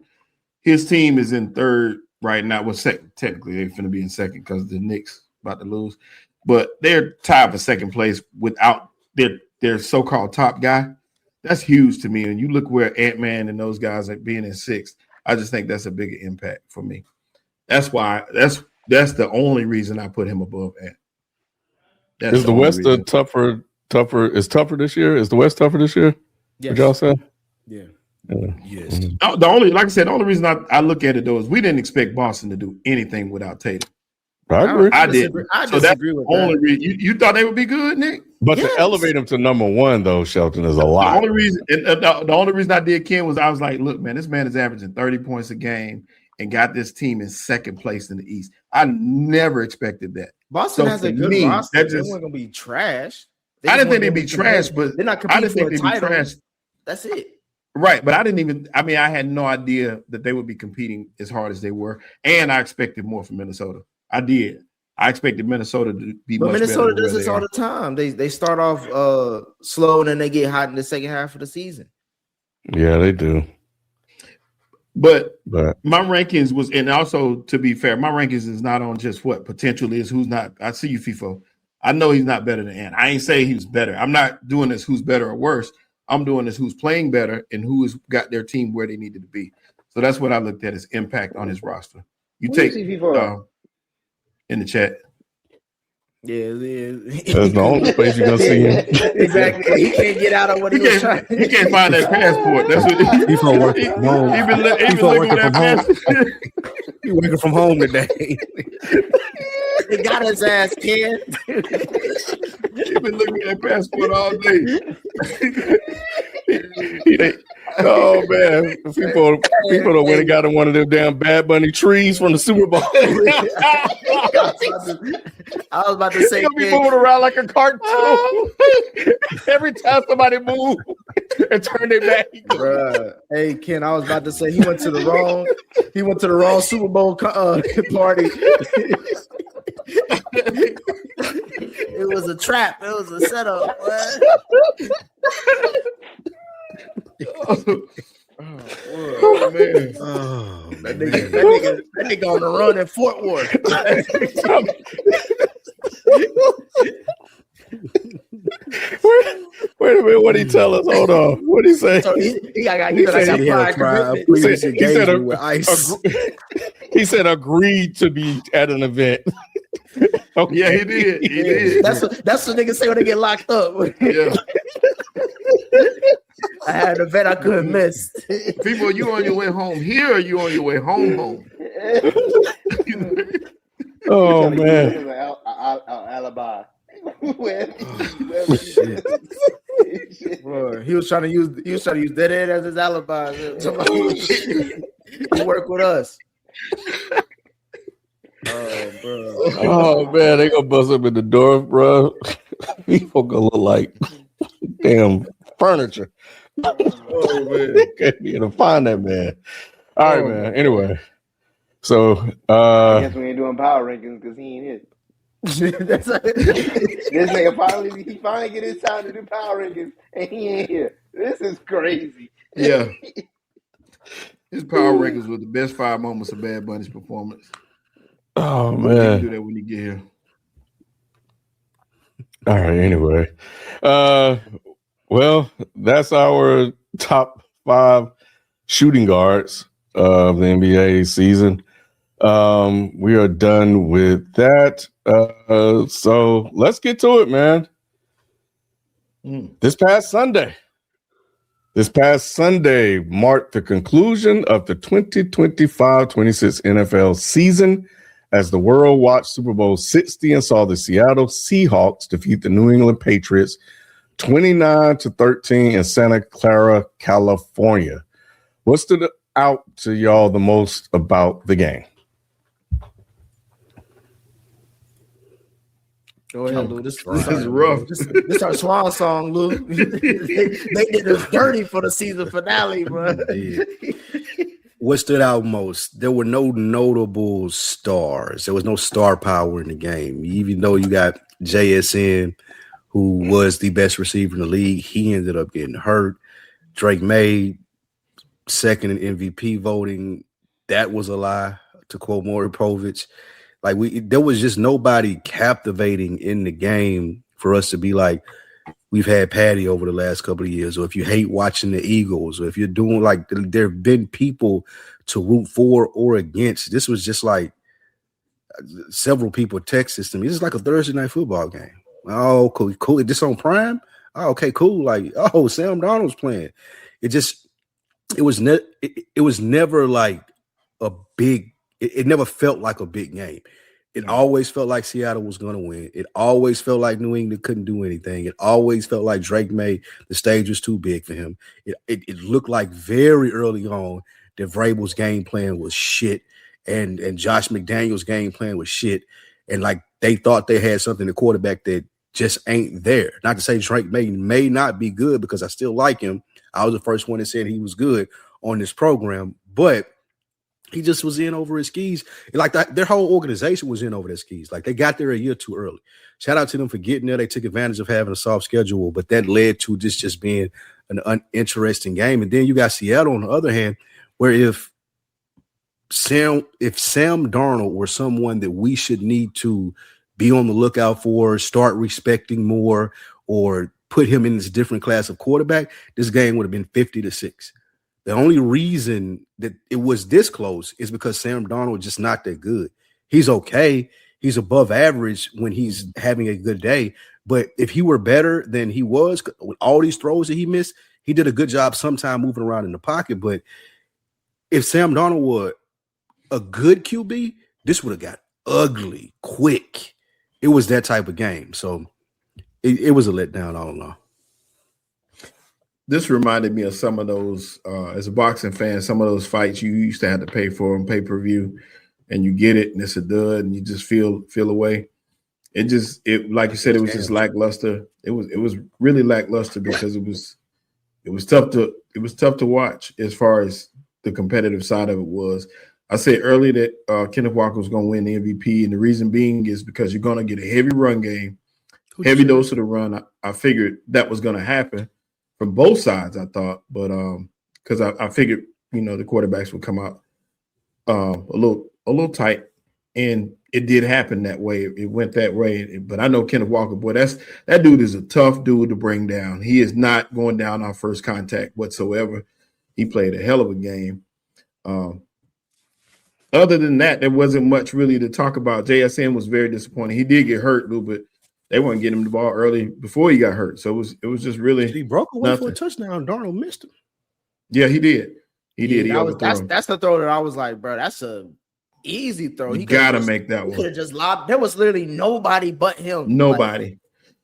his team is in 3rd right now. Well, second, technically they're going to be in 2nd because the Knicks about to lose, but they're tied for 2nd place without their so-called top guy. That's huge to me. And you look where Ant-Man and those guys are being in 6th. I just think that's a bigger impact for me. That's why that's the only reason I put him above Ant. Is the West tougher? Is tougher this year? Is the West tougher this year? Yes. Would y'all say? Yeah. Yes. The only reason I look at it though is we didn't expect Boston to do anything without Tatum. I agree. I did. I disagree with only that. reason you thought they would be good, Nick. But to elevate him to number 1 though, Shelton, is a lot. The only reason I did Ken was I was like, look, man, this man is averaging 30 points a game and got this team in 2nd place in the East. I never expected that. Boston has a good roster. They weren't gonna be trash. I didn't think they'd be trash, but they're not competing for a title. Trash. That's it. Right, but I didn't even. I mean, I had no idea that they would be competing as hard as they were, and I expected more from Minnesota. I did. I expected Minnesota to be But much Minnesota better than does where this they all are. the time. They start off slow and then they get hot in the second half of the season. Yeah, they do. But But my rankings was, and also to be fair, my rankings is not on just what potential is, who's not. I see you, FIFO. I know he's not better than Ant. I ain't saying he's better. I'm not doing this who's better or worse. I'm doing this who's playing better and who has got their team where they needed to be. So that's what I looked at as impact on his roster. You Who take you see FIFO? in the chat. Yeah, that's the only place you're gonna see him. Exactly. He can't get out of what he was trying. He can't find that passport. That's what FIFO working from home. he been FIFO looking working for from that home. passport. He working from home today. They got his ass, Ken. He been looking at that passport all day. Oh man, people that went and got in one of them damn Bad Bunny trees from the Super Bowl. I was about to say, He'll be moving around like a cartoon. Every time somebody move and turn their back, he goes, bruh. Hey Ken, I was about to say he went to the wrong Super Bowl party. It was a trap. It was a setup. Oh man. Oh, That nigga on the run in Fort Worth. Wait a minute, what did he tell us? Hold on. What did he say? So he got he had a prior prior commitment. previous He said engagement with ICE. He said agreed to be at an event. Okay. Yeah, he did. He did. That's what niggas say when they get locked up. Yeah. I had an event I couldn't miss. People, you on your way home here or you on your way home? Oh man. Alibi. Bro, he was trying to use that as his alibi. He work with us. Oh, bro. Oh man, they gonna bust up in the door, bro. People gonna look like damn furniture. Oh man. Can't be able to find that man. All right, man. Anyway, so I guess we ain't doing power rankings because he ain't hit. This nigga finally get his time to do power rankings and he ain't here. This is crazy. Yeah. His power rankings were the best 5 moments of Bad Bunny's performance. oh We'll man. do that when you get here. All right, anyway. Well, that's our top 5 shooting guards of the NBA season. We are done with that. So let's get to it, man. This past Sunday marked the conclusion of the 2025-26 NFL season as the world watched Super Bowl 60 and saw the Seattle Seahawks defeat the New England Patriots 29-13 in Santa Clara, California. What stood out to y'all the most about the game? Go ahead, Lou. This is rough. This our swan song, Lou. they did us dirty for the season finale, bro. What stood out most? There were no notable stars. There was no star power in the game. Even though you got JSN, who was the best receiver in the league, he ended up getting hurt. Drake May, second in MVP voting. That was a lie, to quote Maury Povich. Like there was just nobody captivating in the game for us to be like, we've had Patty over the last couple of years, or if you hate watching the Eagles, or if you're doing like there have been people to root for or against. This was just like several people texted to me. This is like a Thursday night football game. Oh, cool. This on Prime? Oh, okay, cool. Like, oh, Sam Darnold's playing. It was never like a big. It never felt like a big game. It always felt like Seattle was going to win. It always felt like New England couldn't do anything. It always felt like Drake May, the stage was too big for him. It looked like very early on that Vrabel's game plan was shit and Josh McDaniels' game plan was shit. And like they thought they had something at quarterback that just ain't there. Not to say Drake may not be good because I still like him. I was the first one that said he was good on this program, but he just was in over his skis. Like their whole organization was in over their skis. Like they got there a year too early. Shout out to them for getting there. They took advantage of having a soft schedule, but that led to this just being an uninteresting game. And then you got Seattle on the other hand, where if Sam Darnold were someone that we should need to be on the lookout for, start respecting more, or put him in this different class of quarterback, this game would have been 50-6. The only reason that it was this close is because Sam Darnold is just not that good. He's okay. He's above average when he's having a good day. But if he were better than he was with all these throws that he missed, he did a good job sometime moving around in the pocket. But if Sam Darnold were a good QB, this would have got ugly quick. It was that type of game. So it was a letdown. I don't know. This reminded me of some of those, as a boxing fan, some of those fights you used to have to pay for on pay-per-view, and you get it, and it's a dud, and you just feel away. It like you said, it was just lackluster. It was really lackluster because it was tough to watch as far as the competitive side of it was. I said earlier that Kenneth Walker was going to win the MVP, and the reason being is because you're going to get a heavy run game, heavy dose of the run. I figured that was going to happen from both sides, I thought, but because I figured, the quarterbacks would come out a little tight, and it did happen that way. It went that way, but I know Kenneth Walker, boy, that dude is a tough dude to bring down. He is not going down on first contact whatsoever. He played a hell of a game. Other than that, there wasn't much really to talk about. JSN was very disappointing. He did get hurt, Lou, but they weren't getting him the ball early before he got hurt. So it was just really. He broke away for a touchdown. Darnold missed him. Yeah, he did. He did. That's the throw that I was like, bro, that's a easy throw. You got to make that one. He could have just lobbed. There was literally nobody but him. Nobody. Like,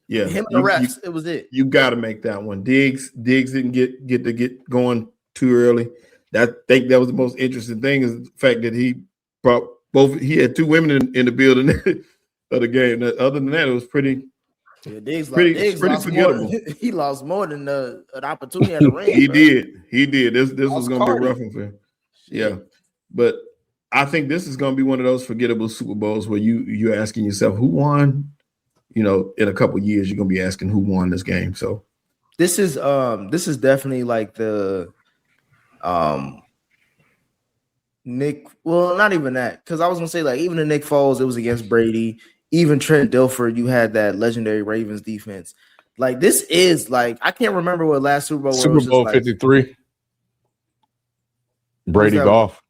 yeah. Him and the refs. It was it. You got to make that one. Diggs didn't get going too early. I think that was the most interesting thing is the fact that he brought both. He had two women in the building of the game. Other than that, it was pretty. Yeah, Diggs pretty lost forgettable. He lost more than an opportunity at the ring. He did. This was going to be rough for him. Yeah, but I think this is going to be one of those forgettable Super Bowls where you're asking yourself who won. In a couple of years, you're going to be asking who won this game. So this is definitely like the Nick. Well, not even that, because I was gonna say like even the Nick Foles, it was against Brady. Even Trent Dilfer, you had that legendary Ravens defense. Like this is like I can't remember what last Super Bowl was. Super Bowl 53. Brady golf.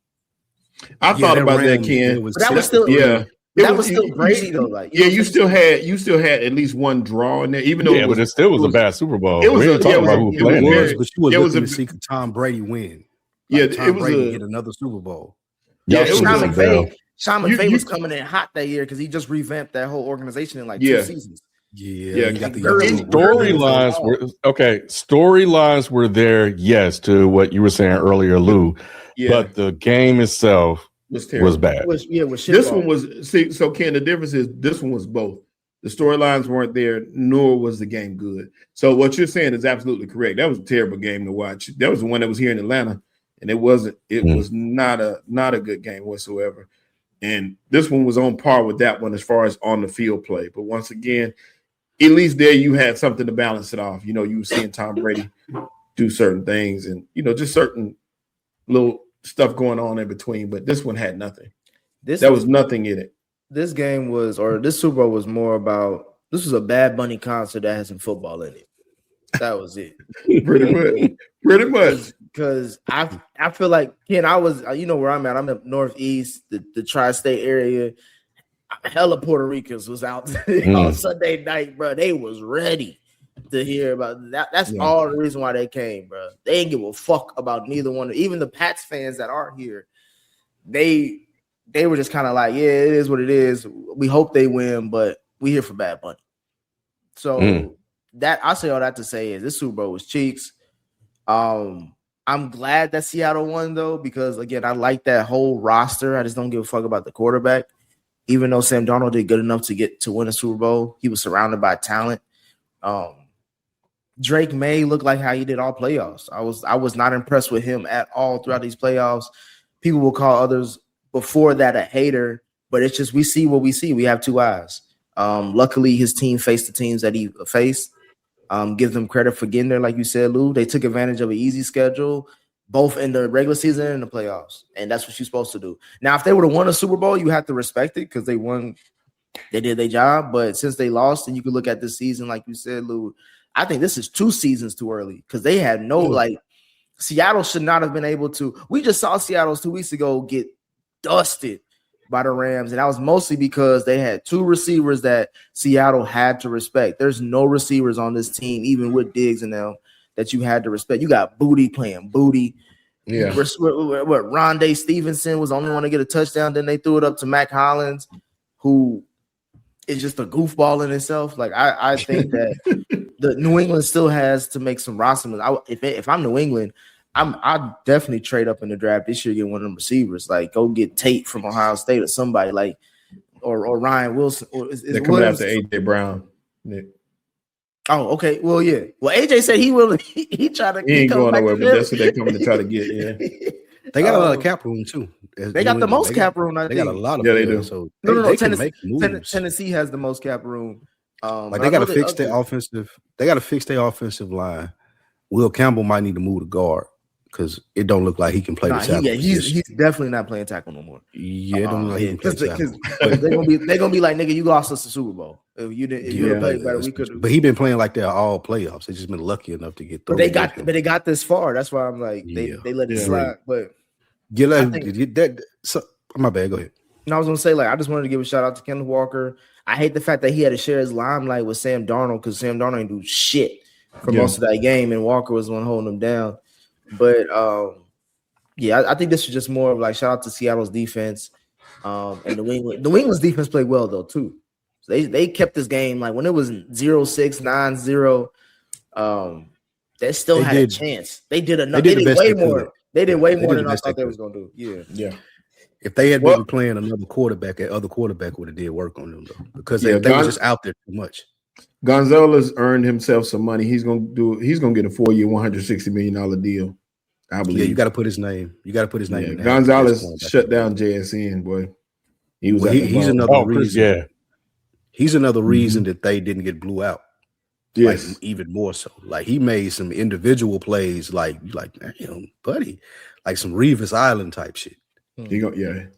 I thought about that, Ken. That was still Brady though. Like you still had at least one draw in there, even though but it still was a bad Super Bowl. It was we talking about who playing it. But you were looking to see Tom Brady win. Like Tom Brady get another Super Bowl. Yeah, Sean McVay was coming in hot that year because he just revamped that whole organization in like 2 seasons. Yeah. Storylines were there, yes, to what you were saying earlier, Lou. Yeah. But the game itself was bad. This one was so Ken, the difference is this one was both. The storylines weren't there, nor was the game good. So what you're saying is absolutely correct. That was a terrible game to watch. That was the one that was here in Atlanta, and it was not a good game whatsoever. And this one was on par with that one as far as on the field play. But once again, at least there you had something to balance it off. You were seeing Tom Brady do certain things and, just certain little stuff going on in between. But this one had nothing. There was nothing in it. This game this Super Bowl was more about, this was a Bad Bunny concert that had some football in it. That was it. Pretty much. Because I feel like, Ken, I was, where I'm at. I'm up northeast, the tri-state area. Hella Puerto Ricans was out on Sunday night, bro. They was ready to hear about that. That's all the reason why they came, bro. They didn't give a fuck about neither one. Even the Pats fans that are here, they were just kind of like, yeah, it is what it is. We hope they win, but we here for Bad Bunny. So that I say all that to say is this Super Bowl was cheeks. I'm glad that Seattle won though, because again, I like that whole roster. I just don't give a fuck about the quarterback. Even though Sam Darnold did good enough to win a Super Bowl, he was surrounded by talent. Drake May looked like how he did all playoffs. I was not impressed with him at all throughout these playoffs. People will call others before that a hater, but it's just we see what we see. We have two eyes. Luckily, his team faced the teams that he faced. Give them credit for getting there, like you said, Lou. They took advantage of an easy schedule, both in the regular season and in the playoffs, and that's what you're supposed to do. Now, if they would have won a Super Bowl, you have to respect it because they won. They did their job, but since they lost, and you can look at this season, like you said, Lou, I think this is 2 seasons too early because they had no like. Seattle should not have been able to. We just saw Seattle 2 weeks ago get dusted by the Rams, and that was mostly because they had 2 receivers that Seattle had to respect. There's no receivers on this team, even with Diggs and them, that you had to respect. You got Booty playing Booty. Yeah. What Rondé Stevenson was the only one to get a touchdown. Then they threw it up to Mac Hollins, who is just a goofball in itself. Like I think that the New England still has to make some roster moves. If I'm New England, I'd definitely trade up in the draft this year, get one of them receivers. Like go get Tate from Ohio State or somebody like, or Ryan Wilson. Or they're coming after AJ Brown. Nick. Oh, okay. Well, yeah. Well, AJ said he will. He tried to. He ain't going nowhere, but that's what they're coming to try to get. Yeah. They got a lot of cap room too. They got the most cap room. I think they got a lot of. Yeah, they do. So no. Tennessee has the most cap room. Like they got to fix their offensive. They got to fix their offensive line. Will Campbell might need to move to guard because it don't look like he can play the tackle. Yeah, he's definitely not playing tackle no more. Yeah, it don't look like he can play tackle. They're gonna be like, nigga, you lost us the Super Bowl. If you didn't play better, we could. But he been playing like that all playoffs. They just been lucky enough to get. But they got this far. That's why I'm like they let it slide. But so my bad. Go ahead. And I was gonna say, like, I just wanted to give a shout out to Kenneth Walker. I hate the fact that he had to share his limelight with Sam Darnold because Sam Darnold didn't do shit for most of that game, and Walker was the one holding him down. But I think this is just more of like shout out to Seattle's defense. And New England's defense played well though too. So they kept this game like when it was 0-6, 9-0. They still had a chance. They did enough. They did way more. They did way more than I thought they was gonna do. Yeah. If they had been playing another quarterback, that other quarterback would have did work on them though, because they were just out there too much. Gonzalez earned himself some money. He's gonna get a 4-year, $160 million deal. I believe. Yeah, you got to put his name. You got to put his name. In Gonzalez shut down JSN, boy. He's another reason. Yeah, he's another reason that they didn't get blew out. Yes, like, even more so. Like he made some individual plays, like damn, buddy, like some Revis Island type shit. He did.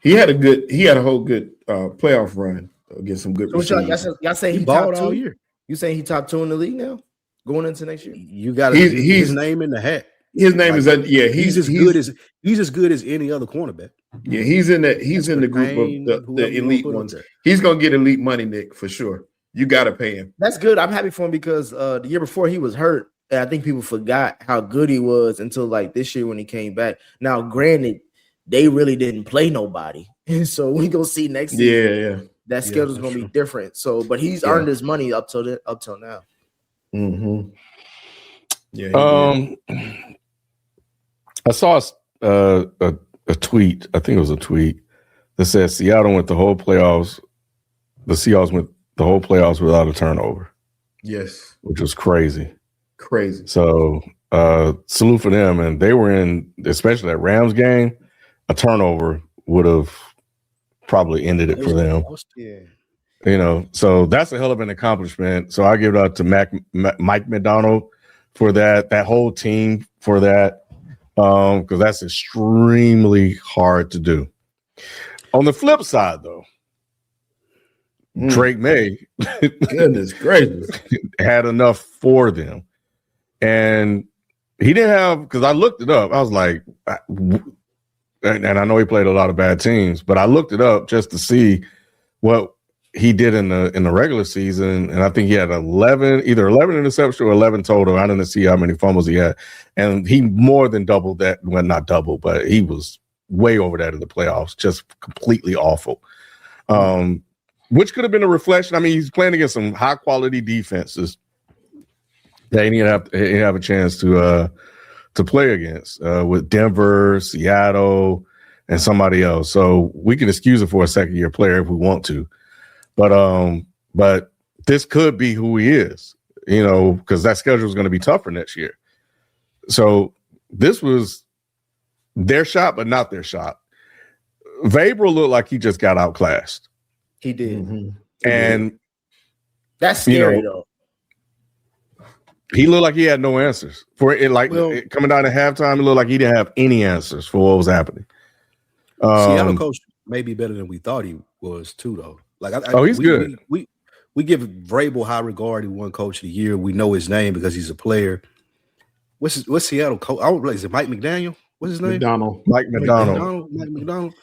He had a whole good playoff run against some good. Y'all say he balled all year. You saying he top 2 in the league now, going into next year? You got his name in the hat. His name is he's as good as any other cornerback. Yeah, he's in the group of the elite ones. He's gonna get elite money, Nick, for sure. You gotta pay him. That's good. I'm happy for him because the year before he was hurt, and I think people forgot how good he was until like this year when he came back. Now, granted, they really didn't play nobody, and so we gonna see next year. That schedule's gonna be different. So, but he's earned his money up till now. Mm-hmm. Yeah. I saw a tweet. I think it was a tweet that said Seattle went the whole playoffs. The Seahawks went the whole playoffs without a turnover. Yes, which was crazy. So salute for them. And they were in, especially that Rams game, a turnover would have probably ended it for them. Yeah. You know, so that's a hell of an accomplishment. So I give it out to Mike McDonald for that whole team for that, because that's extremely hard to do. On the flip side, though, Drake May, goodness gracious, had enough for them. And he didn't have, because I looked it up. I was like, and I know he played a lot of bad teams, but I looked it up just to see what he did in the regular season, and I think he had either 11 interceptions or 11 total. I didn't see how many fumbles he had, and he more than doubled that. Well, not double, but he was way over that in the playoffs. Just completely awful. Which could have been a reflection. I mean, he's playing against some high quality defenses that he didn't have a chance to play against with Denver, Seattle, and somebody else. So we can excuse it for a second year player if we want to. But this could be who he is. because that schedule is going to be tougher next year. So this was their shot, but not their shot. Vrabel looked like he just got outclassed. He did. Mm-hmm. And that's scary though. He looked like he had no answers for it. Coming down to halftime, it looked like he didn't have any answers for what was happening. Seattle coach may be better than we thought he was too, though. He's good. We give Vrabel high regard. He won Coach of the Year. We know his name because he's a player. What's Seattle coach? Is it Mike McDaniel? What's his name? Mike McDonald. Mike McDonald.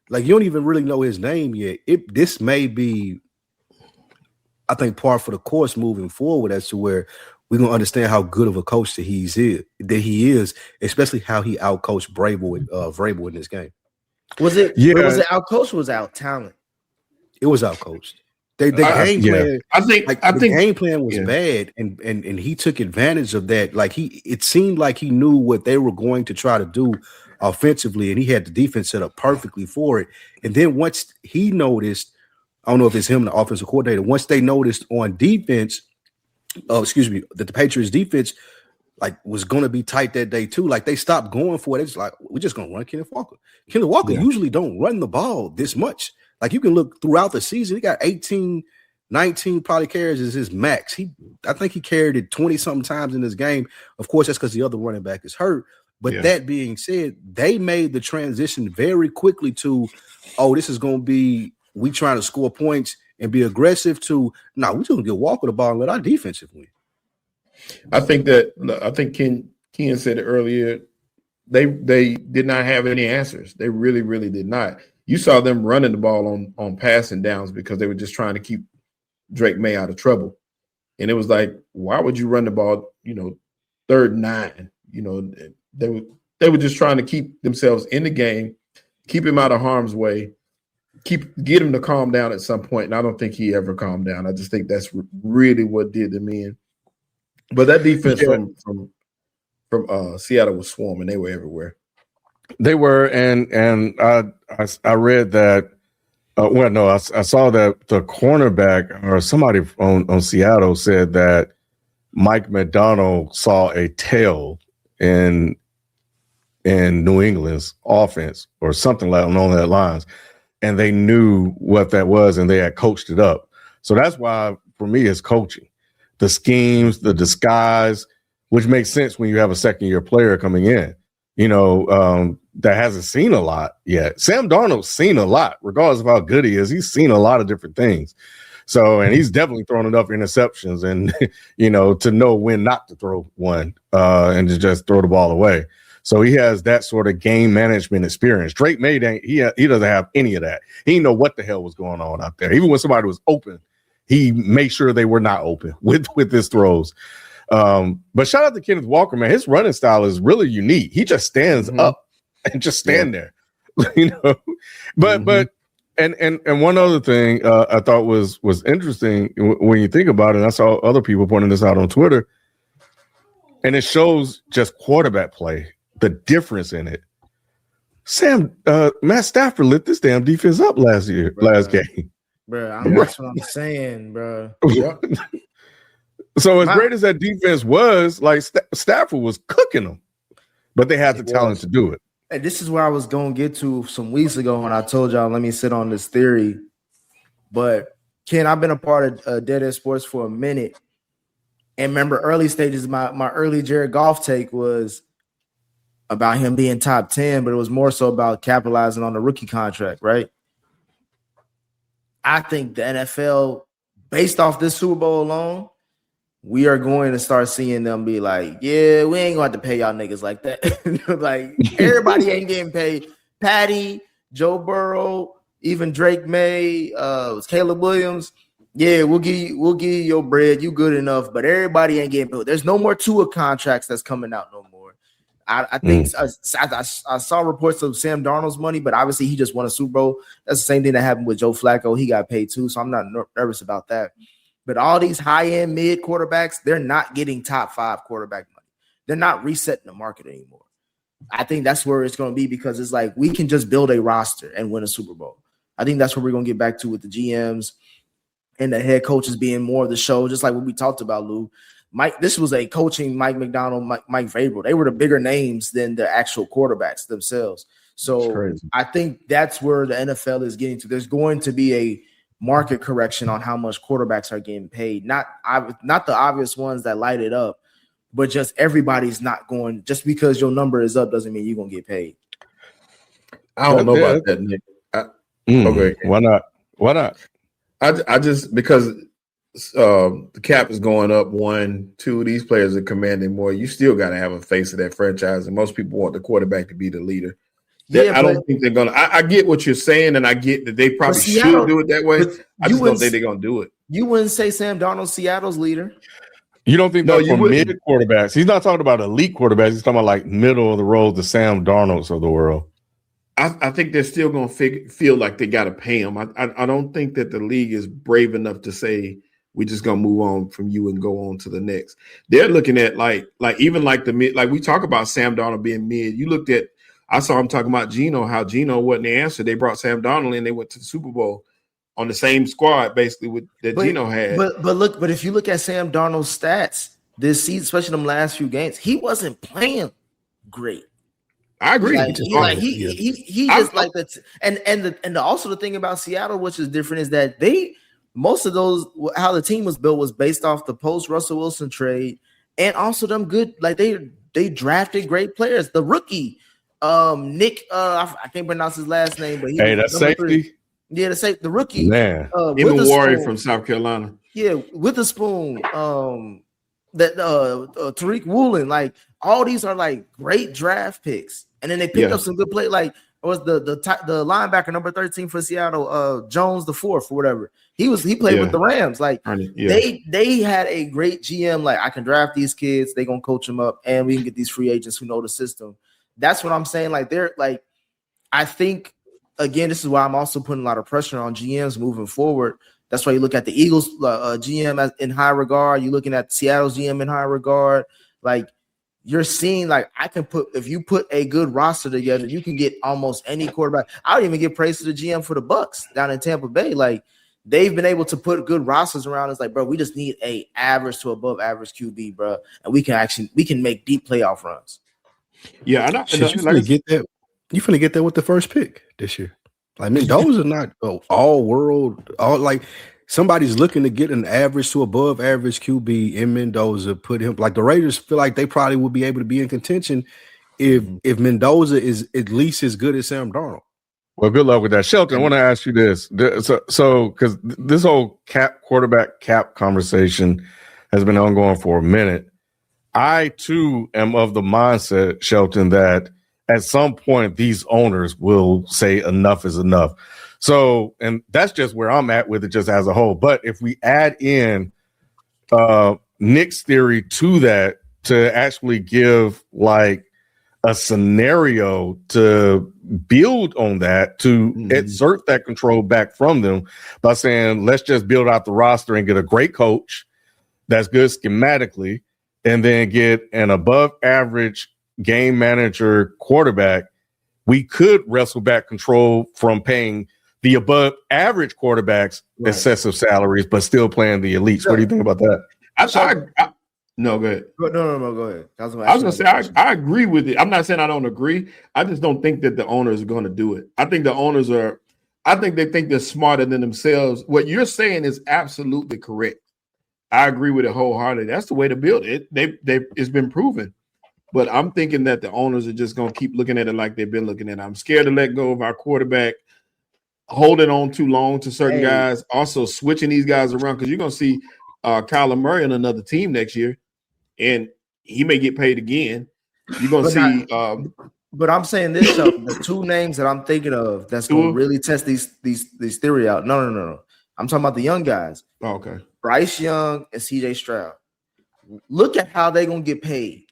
Like, you don't even really know his name yet. This may be, I think, par for the course moving forward as to where we're gonna understand how good of a coach that he is, especially how he outcoached Vrabel in this game. Was it outcoached or was it out talent? It was outcoached. The game plan. I think the game plan was bad, and he took advantage of that. Like, it seemed like he knew what they were going to try to do offensively, and he had the defense set up perfectly for it. And then once he noticed, I don't know if it's him, the offensive coordinator, once they noticed on defense, that the Patriots defense was going to be tight that day too. Like, they stopped going for it. It's like, we're just going to run Kenneth Walker. Kenneth Walker usually don't run the ball this much. Like, you can look throughout the season, he got 18, 19 probably carries is his max. I think he carried it 20-something times in this game. Of course, that's because the other running back is hurt. But that being said, they made the transition very quickly to, this is going to be, we trying to score points and be aggressive to, we're just going to get Walker the ball and let our defensive win. I think Ken said it earlier. They did not have any answers. They really, really did not. You saw them running the ball on passing downs because they were just trying to keep Drake May out of trouble. And it was like, why would you run the ball, 3rd and 9? They were just trying to keep themselves in the game, keep him out of harm's way, get him to calm down at some point. And I don't think he ever calmed down. I just think that's really what did them in. But that defense from Seattle was swarming. They were everywhere. They were, and I read that. I saw that the cornerback or somebody on Seattle said that Mike McDonald saw a tail in New England's offense or something along that lines, and they knew what that was, and they had coached it up. So that's why, for me, it's coaching, the schemes, the disguise, which makes sense when you have a second-year player coming in. That hasn't seen a lot yet. Sam Darnold's seen a lot, regardless of how good he is. He's seen a lot of different things. So, and he's definitely thrown enough interceptions and, to know when not to throw one and to just throw the ball away. So he has that sort of game management experience. Drake May, he doesn't have any of that. He didn't know what the hell was going on out there. Even when somebody was open, he made sure they were not open with his throws. But shout out to Kenneth Walker, man. His running style is really unique. He just stands up and just stand there, But and one other thing I thought was interesting when you think about it. And I saw other people pointing this out on Twitter, and it shows just quarterback play, the difference in it. Matt Stafford lit this damn defense up last game. Bro, that's what I'm saying, bro. So as great as that defense was, like Stafford was cooking them, but they had the talent to do it. And this is where I was going to get to some weeks ago when I told y'all, let me sit on this theory. But Ken, I've been a part of Dead End Sports for a minute. And remember, early stages, my early Jared Goff take was about him being top 10, but it was more so about capitalizing on the rookie contract, right? I think the NFL, based off this Super Bowl alone, we are going to start seeing them be like, yeah, we ain't going to have to pay y'all niggas like that. Like, everybody ain't getting paid. Patty, Joe Burrow, even Drake May, Caleb Williams. Yeah, we'll give you your bread. You good enough, but everybody ain't getting paid. There's no more Tua contracts that's coming out no more. I think I saw reports of Sam Darnold's money, but obviously he just won a Super Bowl. That's the same thing that happened with Joe Flacco. He got paid too, so I'm not nervous about that. But all these high-end mid quarterbacks, they're not getting top 5 quarterback money. They're not resetting the market anymore. I think that's where it's going to be because it's like we can just build a roster and win a Super Bowl. I think that's where we're going to get back to with the GMs and the head coaches being more of the show, just like what we talked about, Lou. Mike. This was a coaching Mike McDonald, Mike Vrabel. They were the bigger names than the actual quarterbacks themselves. So I think that's where the NFL is getting to. There's going to be a market correction on how much quarterbacks are getting paid. Not the obvious ones that light it up, but just everybody's not going. Just because your number is up doesn't mean you're gonna get paid. I don't know about that, Nick. Okay, why not? Why not? I just because the cap is going up 1, 2. These players are commanding more. You still got to have a face of that franchise, and most people want the quarterback to be the leader. I don't think they're gonna. I get what you're saying, and I get that they probably should do it that way. I just don't think they're gonna do it. You wouldn't say Sam Darnold's Seattle's leader. You don't think that's for mid quarterbacks? He's not talking about elite quarterbacks. He's talking about like middle of the road, the Sam Darnolds of the world. I think they're still going to feel like they got to pay him. I don't think that the league is brave enough to say we're just going to move on from you and go on to the next. They're looking at like even like the mid, like we talk about Sam Darnold being mid. You looked at, I saw him talking about Geno, how Geno wasn't the answer. They brought Sam Darnold in. They went to the Super Bowl on the same squad basically that Geno had. But if you look at Sam Darnold's stats this season, especially them last few games, he wasn't playing great. I agree. He just like that. And also the thing about Seattle, which is different, is that most of those, how the team was built was based off the post Russell Wilson trade, and also them good, like they drafted great players. The rookie, Nick, I can't pronounce his last name, but that's safety. 3. Yeah, the rookie, man, Evan Warrior from South Carolina. Yeah, Witherspoon, Tariq Woolen, like all these are like great draft picks, and then they picked up some good play. Like it was the linebacker number 13 for Seattle, Jones the fourth or whatever. He played with the Rams. Like they had a great GM. Like I can draft these kids, they gonna coach them up, and we can get these free agents who know the system. That's what I'm saying. Like they're like, I think again, this is why I'm also putting a lot of pressure on GMs moving forward. That's why you look at the Eagles GM in high regard. You're looking at Seattle's GM in high regard. Like you're seeing, like if you put a good roster together, you can get almost any quarterback. I would even give praise to the GM for the Bucks down in Tampa Bay. Like they've been able to put good rosters around. It's like, bro, we just need a average to above average QB, bro, and we can make deep playoff runs. Yeah, you finna get that with the first pick this year. I mean, those are not all world. Like somebody's looking to get an average to above average QB in Mendoza. Put him like the Raiders feel like they probably would be able to be in contention if Mendoza is at least as good as Sam Darnold. Well, good luck with that, Shelton. I want to ask you this. So because this whole quarterback cap conversation has been ongoing for a minute. I too am of the mindset, Shelton, that at some point, these owners will say enough is enough. So, and that's just where I'm at with it just as a whole. But if we add in Nick's theory to that, to actually give like a scenario to build on that, to exert that control back from them by saying, let's just build out the roster and get a great coach that's good schematically, and then get an above average game manager quarterback, we could wrestle back control from paying the above average quarterbacks excessive salaries, but still playing the elites. Sure. What do you think about that? No, go ahead. No, go ahead. I was going to say, I agree with it. I'm not saying I don't agree. I just don't think that the owners are going to do it. I think the owners I think they think they're smarter than themselves. What you're saying is absolutely correct. I agree with it wholeheartedly. That's the way to build it. It's been proven. But I'm thinking that the owners are just going to keep looking at it like they've been looking at it. I'm scared to let go of our quarterback, holding on too long to certain guys, also switching these guys around, because you're going to see Kyler Murray on another team next year, and he may get paid again. You're going to see but I'm saying this, the two names that I'm thinking of that's going to really test these theory out. No. I'm talking about the young guys. Oh, okay. Bryce Young and CJ Stroud. Look at how they're going to get paid.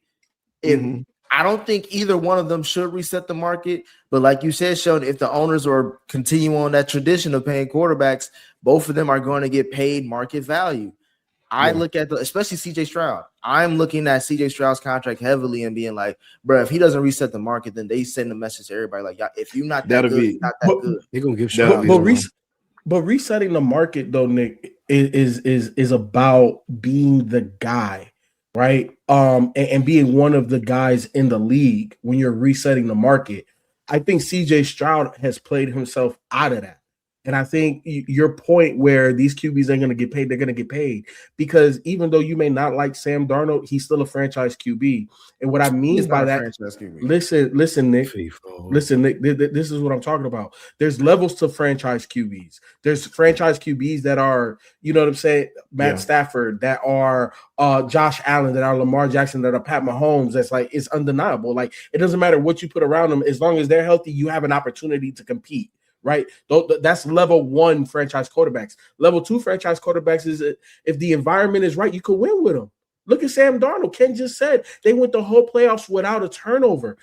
I don't think either one of them should reset the market, but like you said, Sheldon, if the owners are continuing on that tradition of paying quarterbacks, both of them are going to get paid market value. I look at especially CJ Stroud. I'm looking at CJ Stroud's contract heavily and being like, bro, if he doesn't reset the market, then they send a message to everybody like, if you're not that good, not that good. They're gonna give Stroud. But resetting the market though, Nick, is about being the guy. right? And being one of the guys in the league when you're resetting the market. I think CJ Stroud has played himself out of that. And I think your point where these QBs ain't going to get paid, they're going to get paid because even though you may not like Sam Darnold, he's still a franchise QB. And what I mean by that, listen, Nick. Listen, Nick, this is what I'm talking about. There's levels to franchise QBs. There's franchise QBs that are, you know what I'm saying, Matt Stafford, that are Josh Allen, that are Lamar Jackson, that are Pat Mahomes. That's like, it's undeniable. Like, it doesn't matter what you put around them. As long as they're healthy, you have an opportunity to compete. Right, that's level 1 franchise quarterbacks. Level 2 franchise quarterbacks is if the environment is right, you could win with them. Look at Sam Darnold. Ken just said they went the whole playoffs without a turnover.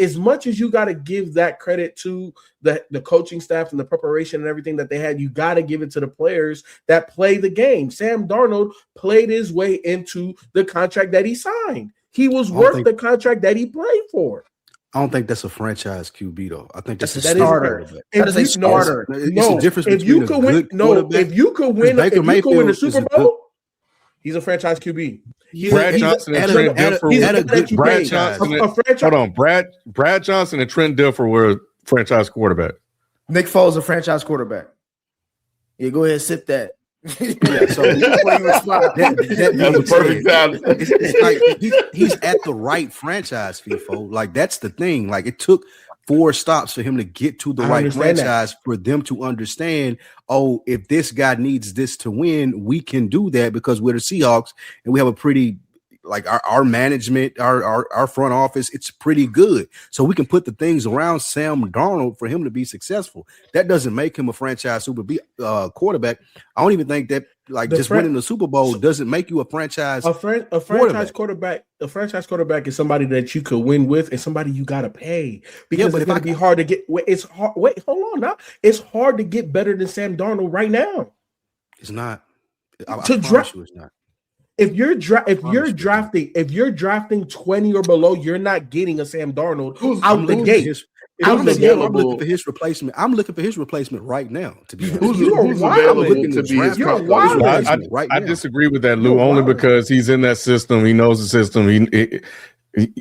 As much as you got to give that credit to the coaching staff and the preparation and everything that they had, you got to give it to the players that play the game. Sam Darnold played his way into the contract that he signed. He was worth the contract that he played for. I don't think that's a franchise QB though. I think that's a starter. That is a starter. It's a difference between a good quarterback. If you could win the Super Bowl, he's a franchise QB. Brad Johnson and Trent Dilfer. Brad Johnson and Trent Dilfer were franchise quarterback. Nick Foles a franchise quarterback. Yeah, go ahead, sip that. Yeah, so that's a perfect time. It's like he's at the right franchise, FIFO. Like that's the thing. Like it took 4 stops for him to get to the right franchise for them to understand. Oh, if this guy needs this to win, we can do that because we're the Seahawks and we have a pretty. Like our management, our front office, it's pretty good. So we can put the things around Sam Darnold for him to be successful. That doesn't make him a franchise quarterback. I don't even think that winning the Super Bowl doesn't make you a franchise. A franchise quarterback. A franchise quarterback is somebody that you could win with and somebody you gotta pay because it's gonna be hard to get. It's hard. Wait, hold on now. It's hard to get better than Sam Darnold right now. It's not. I promise you, it's not. If you're drafting 20 or below, you're not getting a Sam Darnold out the gate. I'm looking for his replacement. I'm looking for his replacement right now. To be honest, I disagree with that, Lou, only because he's in that system. He knows the system.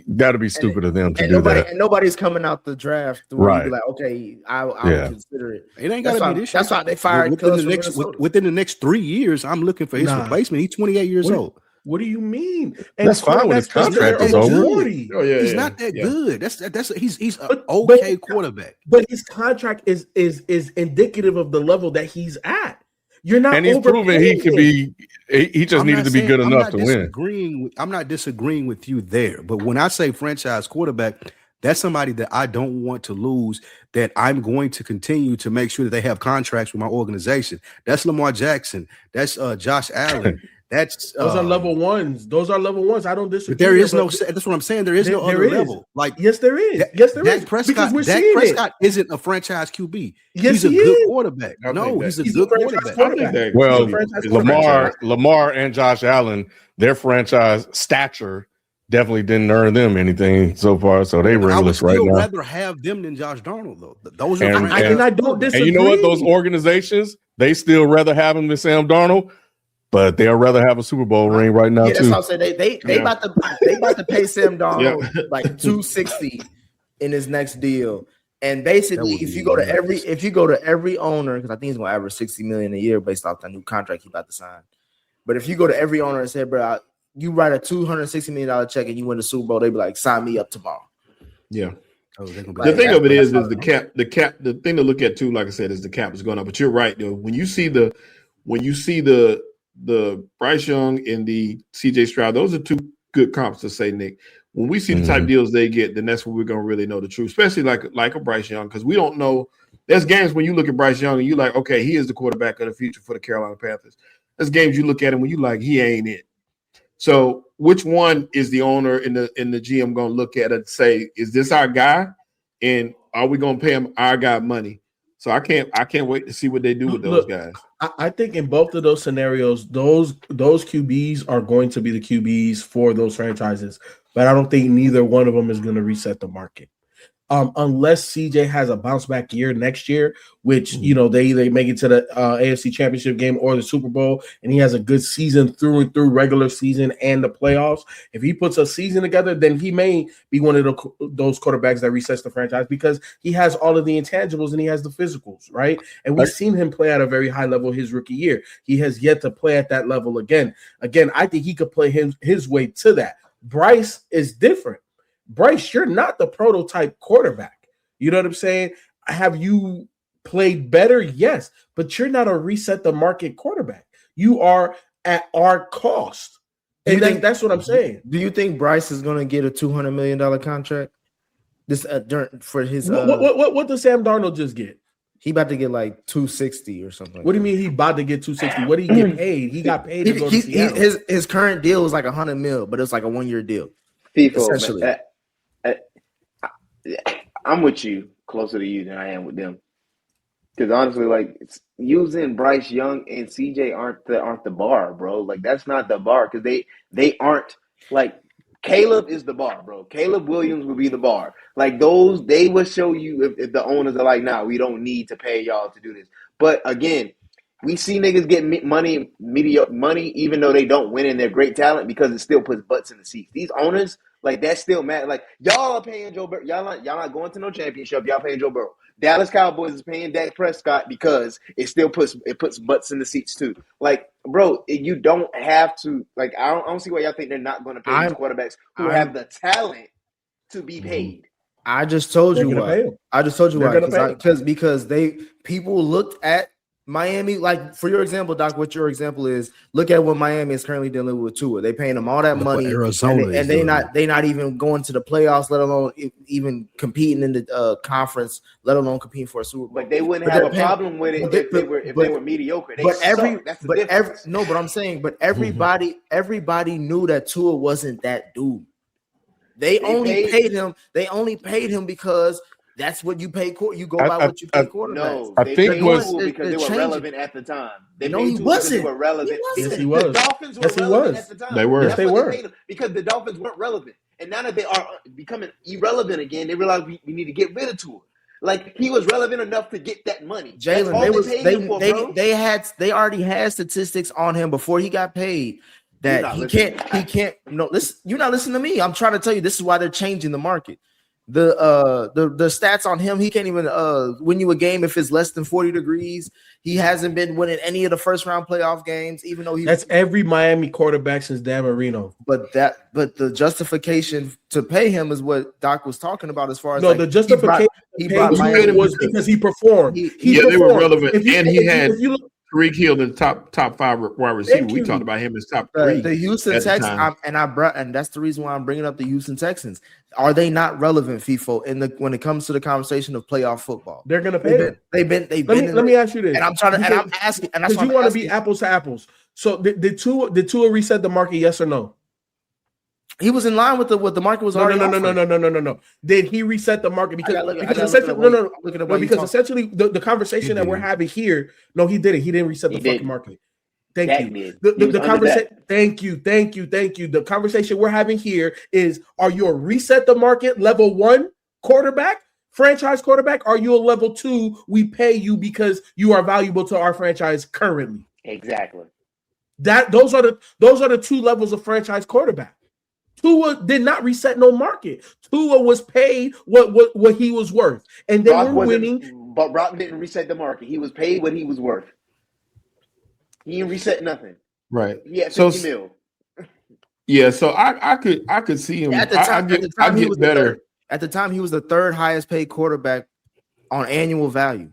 That'd be stupid of them to do that. And nobody's coming out the draft to be like, okay, I'll consider it. It ain't got to be this year. That's why they fired within the next 3 years. I'm looking for his replacement. He's 28 years old. What do you mean? And that's fine when his contract is over. He's not that good. He's an okay quarterback. But his contract is indicative of the level that he's at. You're not, and he's proven he can be. He just needed to be good enough to win. I'm not disagreeing with you there, but when I say franchise quarterback, that's somebody that I don't want to lose. That I'm going to continue to make sure that they have contracts with my organization. That's Lamar Jackson. That's Josh Allen. Those are level ones. I don't disagree. But there is no. That's what I'm saying. There is no other level. Like yes, there is. Dak Prescott isn't a franchise QB. Yes, he's a good quarterback. He's a good quarterback. Well, Lamar and Josh Allen, their franchise stature definitely didn't earn them anything so far. So they ringless right now. I would rather have them than Josh Darnold, though. Those are and I don't disagree. And you know what? Those organizations, they still rather have him than Sam Darnold. But they'll rather have a Super Bowl ring right now, too. That's what I'm saying. They about to pay Sam Darnold like $260 in his next deal. And basically, if you go to every owner, because I think he's gonna average $60 million a year based off that new contract he's about to sign. But if you go to every owner and say, bro, you write a $260 million check and you win the Super Bowl, they be like, sign me up tomorrow. Yeah. The thing of it is the cap. The thing to look at too, like I said, is the cap is going up. But you're right, though. When you see the Bryce Young and the CJ Stroud, those are 2 good comps to say, Nick. When we see the type of deals they get, then that's when we're gonna really know the truth, especially like a Bryce Young, because we don't know. There's games when you look at Bryce Young and you like, okay, he is the quarterback of the future for the Carolina Panthers. There's games you look at him when you like, he ain't it. So which one is the owner and the GM gonna look at and say, is this our guy? And are we gonna pay him our guy money? So I can't wait to see what they do with those guys. I think in both of those scenarios, those QBs are going to be the QBs for those franchises, but I don't think neither one of them is going to reset the market. unless CJ has a bounce back year next year, which they make it to the AFC Championship game or the Super Bowl, and he has a good season through and through, regular season and the playoffs. If he puts a season together, then he may be one of those quarterbacks that resets the franchise because he has all of the intangibles and he has the physicals, right? And we've seen him play at a very high level his rookie year. He has yet to play at that level again. I think he could play his way to that. Bryce is different. Bryce, you're not the prototype quarterback. You know what I'm saying? Have you played better? Yes, but you're not a reset the market quarterback. You are at our cost. And that's what I'm saying. Do you think Bryce is going to get a $200 million contract? This for his what does Sam Darnold just get? He about to get like 260 or something. What do you mean he about to get 260? What did he get paid? He got paid to go to Seattle. His current deal was like $100 million, but it's like a 1-year deal. FIFO, essentially. I'm with you closer to you than I am with them. Because honestly, like using Bryce Young and CJ aren't the bar, bro. Like that's not the bar because they aren't like Caleb is the bar, bro. Caleb Williams will be the bar. Like those, they will show you if the owners are like, nah, we don't need to pay y'all to do this. But again, we see niggas get money, even though they don't win and they're great talent because it still puts butts in the seats. These owners, like that still matter. Like y'all are paying Joe Burrow. Y'all not going to no championship. Y'all paying Joe Burrow. Dallas Cowboys is paying Dak Prescott because it still puts butts in the seats too. Like, bro, you don't have to. Like, I don't see why y'all think they're not going to pay these quarterbacks who have the talent to be paid. I just told you why. I just told you why because people looked at Miami, like for your example, Doc, what your example is, look at what Miami is currently dealing with Tua. They paying them all that money, and they not even going to the playoffs, let alone even competing in the conference, let alone competing for a Super Bowl. But they wouldn't have a problem with it if they were mediocre. But I'm saying, everybody knew that Tua wasn't that dude. They only paid him because that's what you pay. You go by what you pay quarterbacks. No, I think it was because they were relevant at the time. He wasn't. They were relevant. Yes, he was. The Dolphins were relevant at the time. They were. Yes, they were. Because the Dolphins weren't relevant, and now that they are becoming irrelevant again, they realize we need to get rid of Tua. Like he was relevant enough to get that money. Jalen, they already had statistics on him before he got paid. That he can't. No, listen. You're not listening to me. I'm trying to tell you. This is why they're changing the market. The stats on him, he can't even win you a game if it's less than 40 degrees. He hasn't been winning any of the first round playoff games, even though that's every Miami quarterback since Dan Marino. But the justification to pay him is what Doc was talking about as far as the justification he brought Miami was because he performed. They were relevant, and he had Tariq Hill in the top 5 wide receiver. We talked about him as top 3. The Houston Texans, and that's the reason why I'm bringing up the Houston Texans. Are they not relevant, FIFO, when it comes to the conversation of playoff football? They're going to pay them. Let me ask you this, and I'm trying to, and I'm asking, and that's because you want to be apples to apples. So did Tua reset the market? Yes or no? He was in line with the market was already. No. Did he reset the market? Because essentially the conversation that we're having here, no, he didn't. He didn't reset the fucking market. Thank you. The conversation. Thank you. The conversation we're having here is: are you a reset the market level 1 quarterback, franchise quarterback? Are you a level 2? We pay you because you are valuable to our franchise currently. Exactly. Those are the 2 levels of franchise quarterback. Tua did not reset no market. Tua was paid what he was worth, and they were winning. But Brock didn't reset the market. He was paid what he was worth. He didn't reset nothing. Right. He had 50 mil. Yeah, so I could see him. At the time, I get better. At the time, he was the 3rd highest paid quarterback on annual value.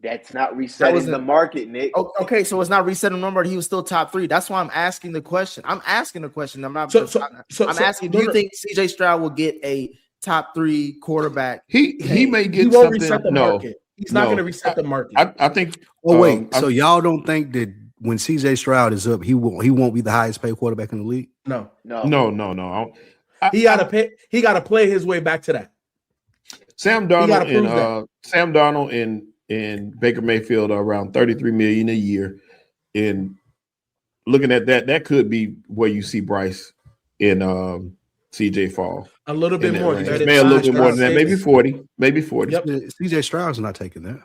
That's not resetting the market, Nick. Okay, so it's not resetting the number. He was still top 3. That's why I'm asking the question. I'm asking the question. I'm not. I'm asking. Do you think CJ Stroud will get a top 3 quarterback? He may get. He won't reset the market. He's not going to reset the market. I think. Well, wait. So y'all don't think that when CJ Stroud is up, he won't be the highest paid quarterback in the league? No. He got to pay. He got to play his way back to that. Sam Darnold and Baker Mayfield are around $33 million a year. And looking at that could be where you see Bryce and CJ fall. A little bit in that more. range. Maybe a little bit more than that. Maybe 40. Maybe 40. Yep. CJ Stroud's not taking that.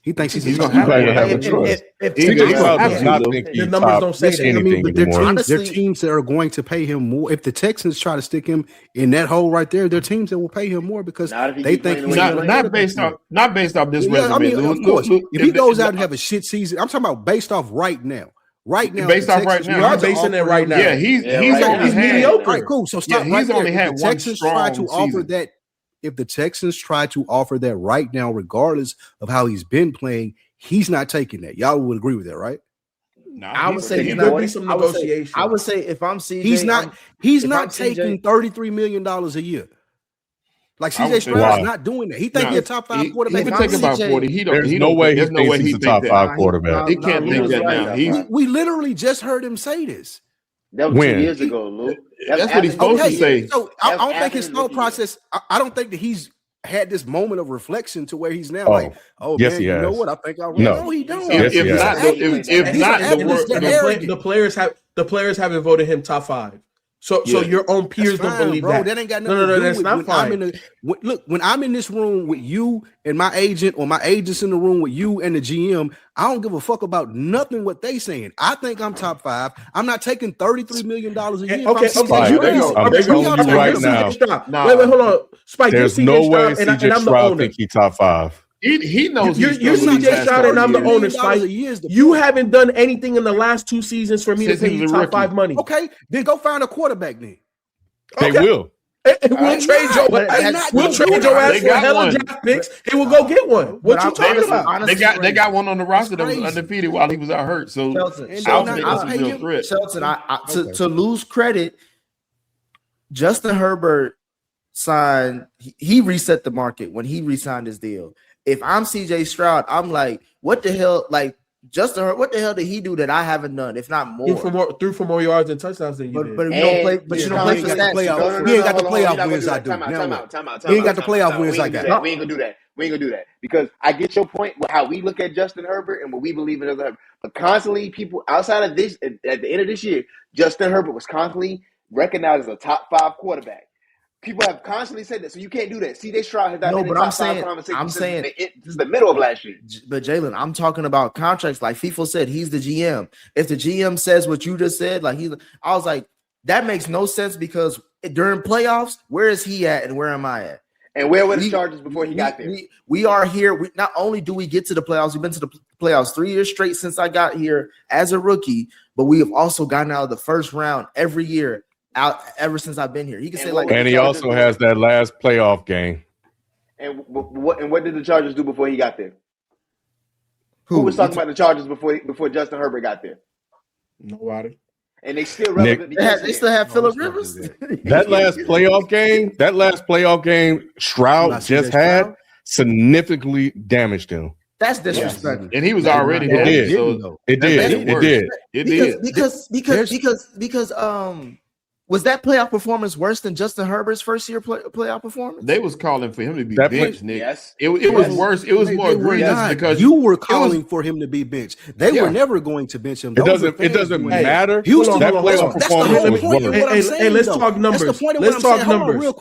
He thinks he's gonna He's not gonna have a If- choice. if- He's if- CJ gonna Stroud have does to, not though. think The he's numbers top don't say that. anything but their anymore. Honestly- teams that are going to pay him more. If the Texans try to stick him in that hole right there, there are teams that will pay him more because Not if he they keep think playing he's the way gonna he Not based off this resume. I mean, Lou. of course, Look, if he goes out and have a shit season, I'm talking about based off right now. Right now, Based the off right Texans now. We are trying to basing it offer right him- now. Yeah, he's Yeah, he's right only now. had mediocre. All right, cool. So stop he's right there. only If had the one Texans try to strong offer season. that, if the Texans try to offer that right now, regardless of how he's been playing, he's not taking that. Y'all would agree with that, right? Nah, I would he's say taking there that. could be some I would say- negotiation. I would say if I'm CJ, He's not. I'm- He's if not I'm CJ taking $33 million a year. Like I CJ would say- Stroud's Wow. not doing that. He think Nah, he's a top 5 He quarterback. would If take I'm about CJ, 40. There's no way he thinks he's a top that. 5 quarterback. He can't think Lou's that right, now. though. He's We literally just heard him say this. That was When? 2 years ago, Lou. That's what he's after- supposed to say. So I don't After think his his thought rookie process. I don't think that he's had this moment of reflection to where he's now Oh, like, oh yes, man, he you know has. what? I think I No. he don't. Yes, If he not, has. if He's not, an the activist. work. They're The arrogant. players haven't voted him top 5. So Yeah. your own peers That's don't fine, believe bro. that. That ain't got No, nothing no, to do that's with not when fine. look, when I'm in this room with you and my agent, or my agent's in the room with you and the GM, I don't give a fuck about nothing what they saying. I think I'm top 5. I'm not taking $33 million a year. Okay, if I'm Spike, CJ there you Stroud. go. I'm There you go. telling you right now, Nah. Wait, hold on. Spike, there's you're no CJ way Stroud, and CJ I'm the Stroud owner. think he top 5. He knows You're he's struggling CJ these Stroud, last and I'm the couple owner, years. Spike. a year is the You point. haven't done anything in the last 2 seasons for me Since to pay he you was a top rookie. 5 money. Okay, then go find a quarterback then. They Okay. will. And we'll They're trade not. your They're ass. not We'll gonna trade do your that. ass They for got hella one. draft picks. He will go get one. What But you I'm talking honestly- about? honestly, They got one on the roster that was crazy. undefeated while he was out hurt. So Shelton, And I don't they're think not that's a gonna pay real him. threat. Shelton, Okay. to lose credit, Justin Herbert signed. He reset the market when he re-signed his deal. If I'm CJ Stroud, I'm like, what the hell? Like Justin Herbert, what the hell did he do that I haven't done, if not more? Threw for more yards and touchdowns than you did. But if you don't play, but you don't play he for ain't got the stats. playoff. He ain't got the playoff wins I do. Now what? He ain't got the playoff wins I got. We ain't gonna do that. We ain't gonna do that because I get your point with how we look at Justin Herbert and what we believe in Justin Herbert. But constantly, people outside of this, at the end of this year, Justin Herbert was constantly recognized as a top 5 quarterback. People have constantly said that, so you can't do that. CJ Stroud has not been in top 5 conversation since this is the middle of last year. But Jalen, I'm talking about contracts. Like FIFO said, he's the GM. If the GM says what you just said, I was like, that makes no sense because during playoffs, where is he at and where am I at? And where were the Chargers before he got there? We are here. Not only do we get to the playoffs, we've been to the playoffs 3 years straight since I got here as a rookie, but we have also gotten out of the first round every year out ever since I've been here. He can say like, And he also has that last playoff game. And what did the Chargers do before he got there? Who was talking about the Chargers before Justin Herbert got there? Nobody. And they still relevant. They still have Phillip Rivers. That last playoff game, Stroud just had significantly damaged him. That's disrespectful. And he was already It there. did. So It did. It did. it did. Because was that playoff performance worse than Justin Herbert's first year playoff performance? They was calling for him to be That benched, Nick. Yes. It was worse. It was more egregious because you were calling for him to be benched. They were never going to bench him. It doesn't matter. Houston, that playoff that's the whole performance was point of worse. what I'm saying. Hey, let's though. talk numbers. That's the point of Let's what I'm talk saying. Hold on, numbers. real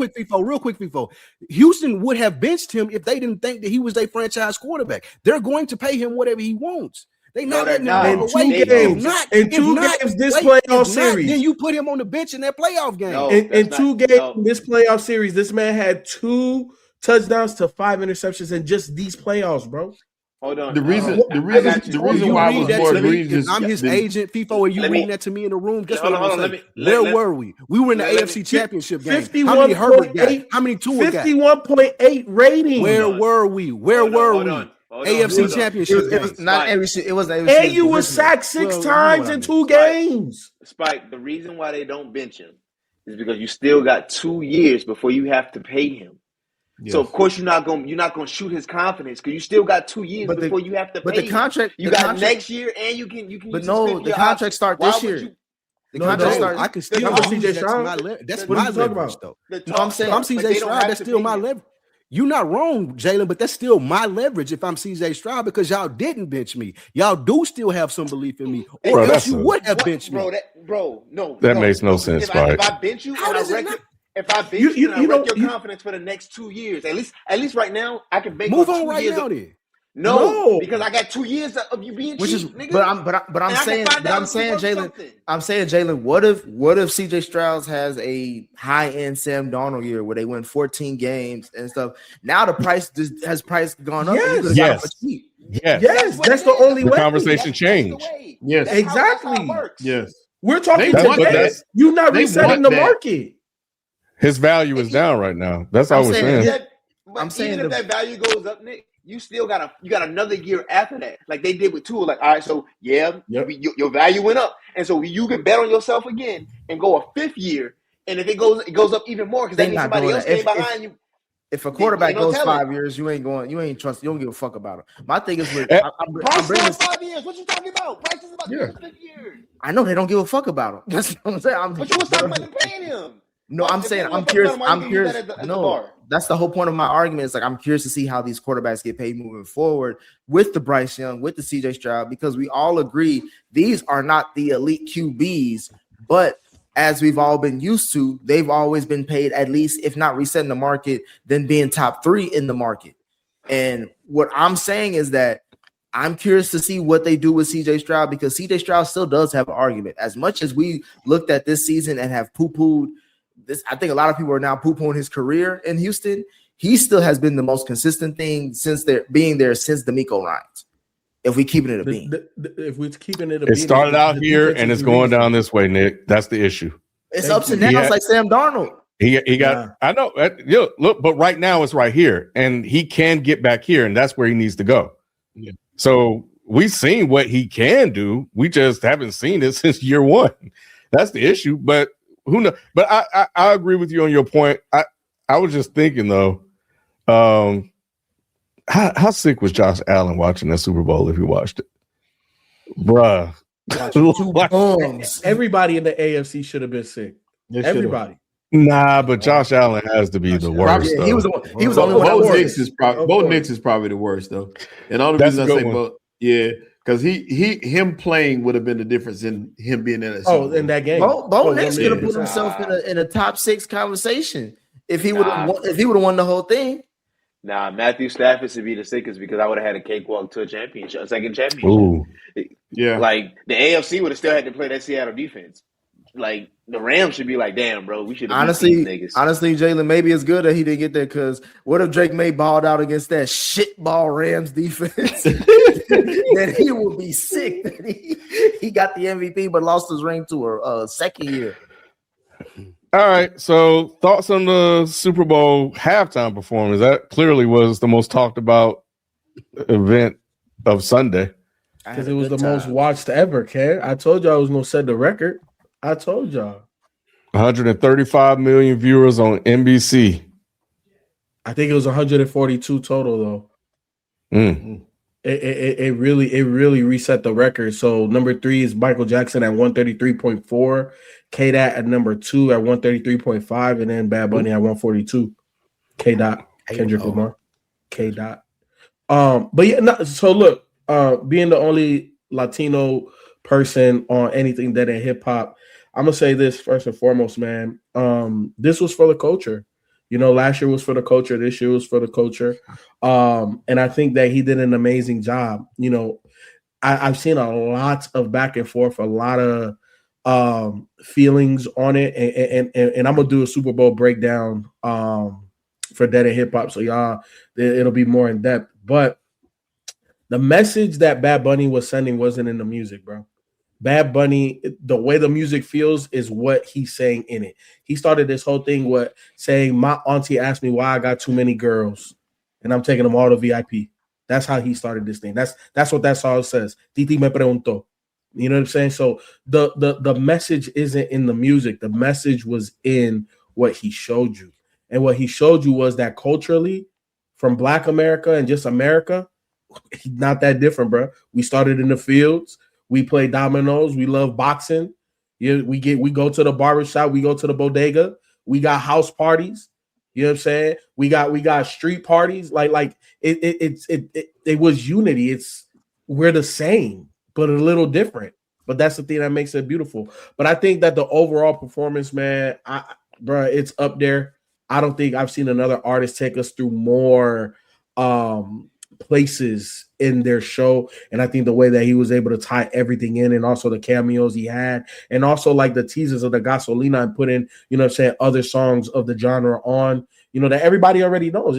quick, FIFO. Houston would have benched him if they didn't think that he was their franchise quarterback. They're going to pay him whatever he wants. They not letting him In walk two away. games. In two games this playoff series. Then you put him on the bench in that playoff game. No. In two games in this playoff series, this man had 2 touchdowns to 5 interceptions in just these playoffs, bro. Hold on. The reason You why it read was that more to me, egregious. if I'm his agent, FIFO, and you Let me- reading that to me in the room. Guess Hold what on, I'm hold saying? on, Where were we? We were in the let me- AFC Championship game. 51. How many Herbert got? How many Tua got? 51.8 rating. Where were we? Where were we? AFC Championship It was game. not AFC. It wasn't. And you were sacked 6 times in 2 games. Spike, the reason why they don't bench him is because you still got 2 years before you have to pay him. Yes. So of course you're not gonna shoot his confidence because you still got 2 years before you have to pay But the him. contract, You got next year and you can. But no, the contract start this year. The contract starts. I can still Remember use CJ that to Stroud? my leverage. That's What are my you talking leverage, about? though. No, I'm saying, If I'm but CJ they don't Stroud, have that's to still pay my him. leverage. You're not wrong, Jalen, but that's still my leverage if I'm CJ Stroud because y'all didn't bench me. Y'all do still have some belief in me, or Bro, else that's you would have benched me. Bro, no. That makes no sense, If I Spike. bench you, How and I does it reckon, not? If I bench You- you, you- and I you wreck know, your confidence for the next 2 years, at least right now, I can bank Move on on 2 right years. now, then. No, No. because I got 2 years of you being Which is, cheap, nigga. but I'm And I saying, can find but out I'm if you saying, worth Jalen, something. what if CJ Stroud has a high end Sam Darnold year where they win 14 games and stuff? Now the price has gone up, and you could have got him for Yes. cheap. Yes. Yes, what that's it the is. only The way. conversation That's the changed. way. Yes. That's how it Exactly. works. Yes. We're talking They want today. that. You're not They resetting want the that. market. His value is down right now. That's all I'm we're saying saying. I'm saying even if the- that value goes up, Nick, you still got another year after that, like they did with Tua. Like, all right, so yeah, Yep. your value went up, and so you can bet on yourself again and go a fifth year. And if it goes up even more because that They're means not somebody doing else that. came behind you. If a quarterback Ain't no goes telling. 5 years, you ain't don't give a fuck about him. My thing is with Eh, I'm Price bringing is this. 5 years. What you talking about? Price is about to Yeah. go fifth year. I know they don't give a fuck about him. That's what I'm saying. But you was talking about them paying him. No, I'm If saying they I'm give a fuck curious. about him, why you I'm can use curious. that as the No, bar? that's the whole point of my argument. It's like I'm curious to see how these quarterbacks get paid moving forward with the Bryce Young, with the CJ Stroud, because we all agree these are not the elite QBs, but as we've all been used to, they've always been paid at least, if not resetting the market, then being top 3 in the market. And what I'm saying is that I'm curious to see what they do with CJ Stroud, because CJ Stroud still does have an argument. As much as we looked at this season and have poo-pooed this, I think a lot of people are now poo-pooing his career in Houston. He still has been the most consistent thing since being there since D'Amico Ryans. If we keeping it a bean, If we're keeping it a It bean, started out the here defense and is it's the going reason. down this way, Nick. That's the issue. it's Thank ups and you. downs like Sam Darnold. He got. Nah. I know. Look, but right now it's right here, and he can get back here, and that's where he needs to go. Yeah. So we've seen what he can do. We just haven't seen it since year one. That's the issue. But who knows? But I agree with you on your point. I was just thinking though, how sick was Josh Allen watching that Super Bowl if he watched it, bruh? Everybody in the AFC should have been sick. They should've. Everybody. Nah, but Josh Allen has to be the worst. Yeah, he was though. he was the only one. Bo that Nix was is probably Of Bo course. Nix is probably the worst though. And all the That's reason a I good say one. Bo, yeah, because him playing would have been the difference in him being in that. Super Oh, Bowl. in that game. Bo Nix could have put 100%. himself in a top 6 conversation if he would have won the whole thing. Nah, Matthew Stafford should be the sickest because I would have had a cakewalk to a second championship. Ooh, Yeah. Like the AFC would have still had to play that Seattle defense. Like the Rams should be like, damn, bro, we should have Honestly, niggas. Jalen, maybe it's good that he didn't get there, because what if Drake May balled out against that shitball Rams defense? Then he would be sick that he got the MVP but lost his ring to a second year. all right. So thoughts on the Super Bowl halftime performance? That clearly was the most talked about event of Sunday. Because it was the most watched ever, Ken. I told y'all I was going to set the record. I told y'all. 135 million viewers on NBC. I think it was 142 total, though. It really reset the record. So number 3 is Michael Jackson at 133.4, K-Dot at number 2 at 133.5, and then Bad Bunny at 142. K-Dot, Kendrick Lamar, K-Dot. But yeah, so look, being the only Latino person on anything that in hip hop, I'm gonna say this first and foremost, man. This was for the culture. You know, last year was for the culture. This year was for the culture. And I think that he did an amazing job. You know, I've seen a lot of back and forth, a lot of feelings on it. And I'm going to do a Super Bowl breakdown for Dead and Hip Hop. So y'all, it'll be more in depth. But the message that Bad Bunny was sending wasn't in the music, bro. Bad Bunny, the way the music feels is what he's saying in it. He started this whole thing with saying, my auntie asked me why I got too many girls and I'm taking them all to VIP. That's how he started this thing. That's what that song says. Titi me preguntó. You know what I'm saying? So the message isn't in the music. The message was in what he showed you. And what he showed you was that culturally, from Black America and just America, not that different, bro. We started in the fields. We play dominoes. We love boxing. Yeah, we go to the barbershop. We go to the bodega. We got house parties. You know what I'm saying? We got street parties. Like it was unity. We're the same, but a little different. But that's the thing that makes it beautiful. But I think that the overall performance, man, bro, it's up there. I don't think I've seen another artist take us through more places in their show. And I think the way that he was able to tie everything in, and also the cameos he had, and also like the teasers of the Gasolina and put in, you know what I'm saying, other songs of the genre on, you know, that everybody already knows.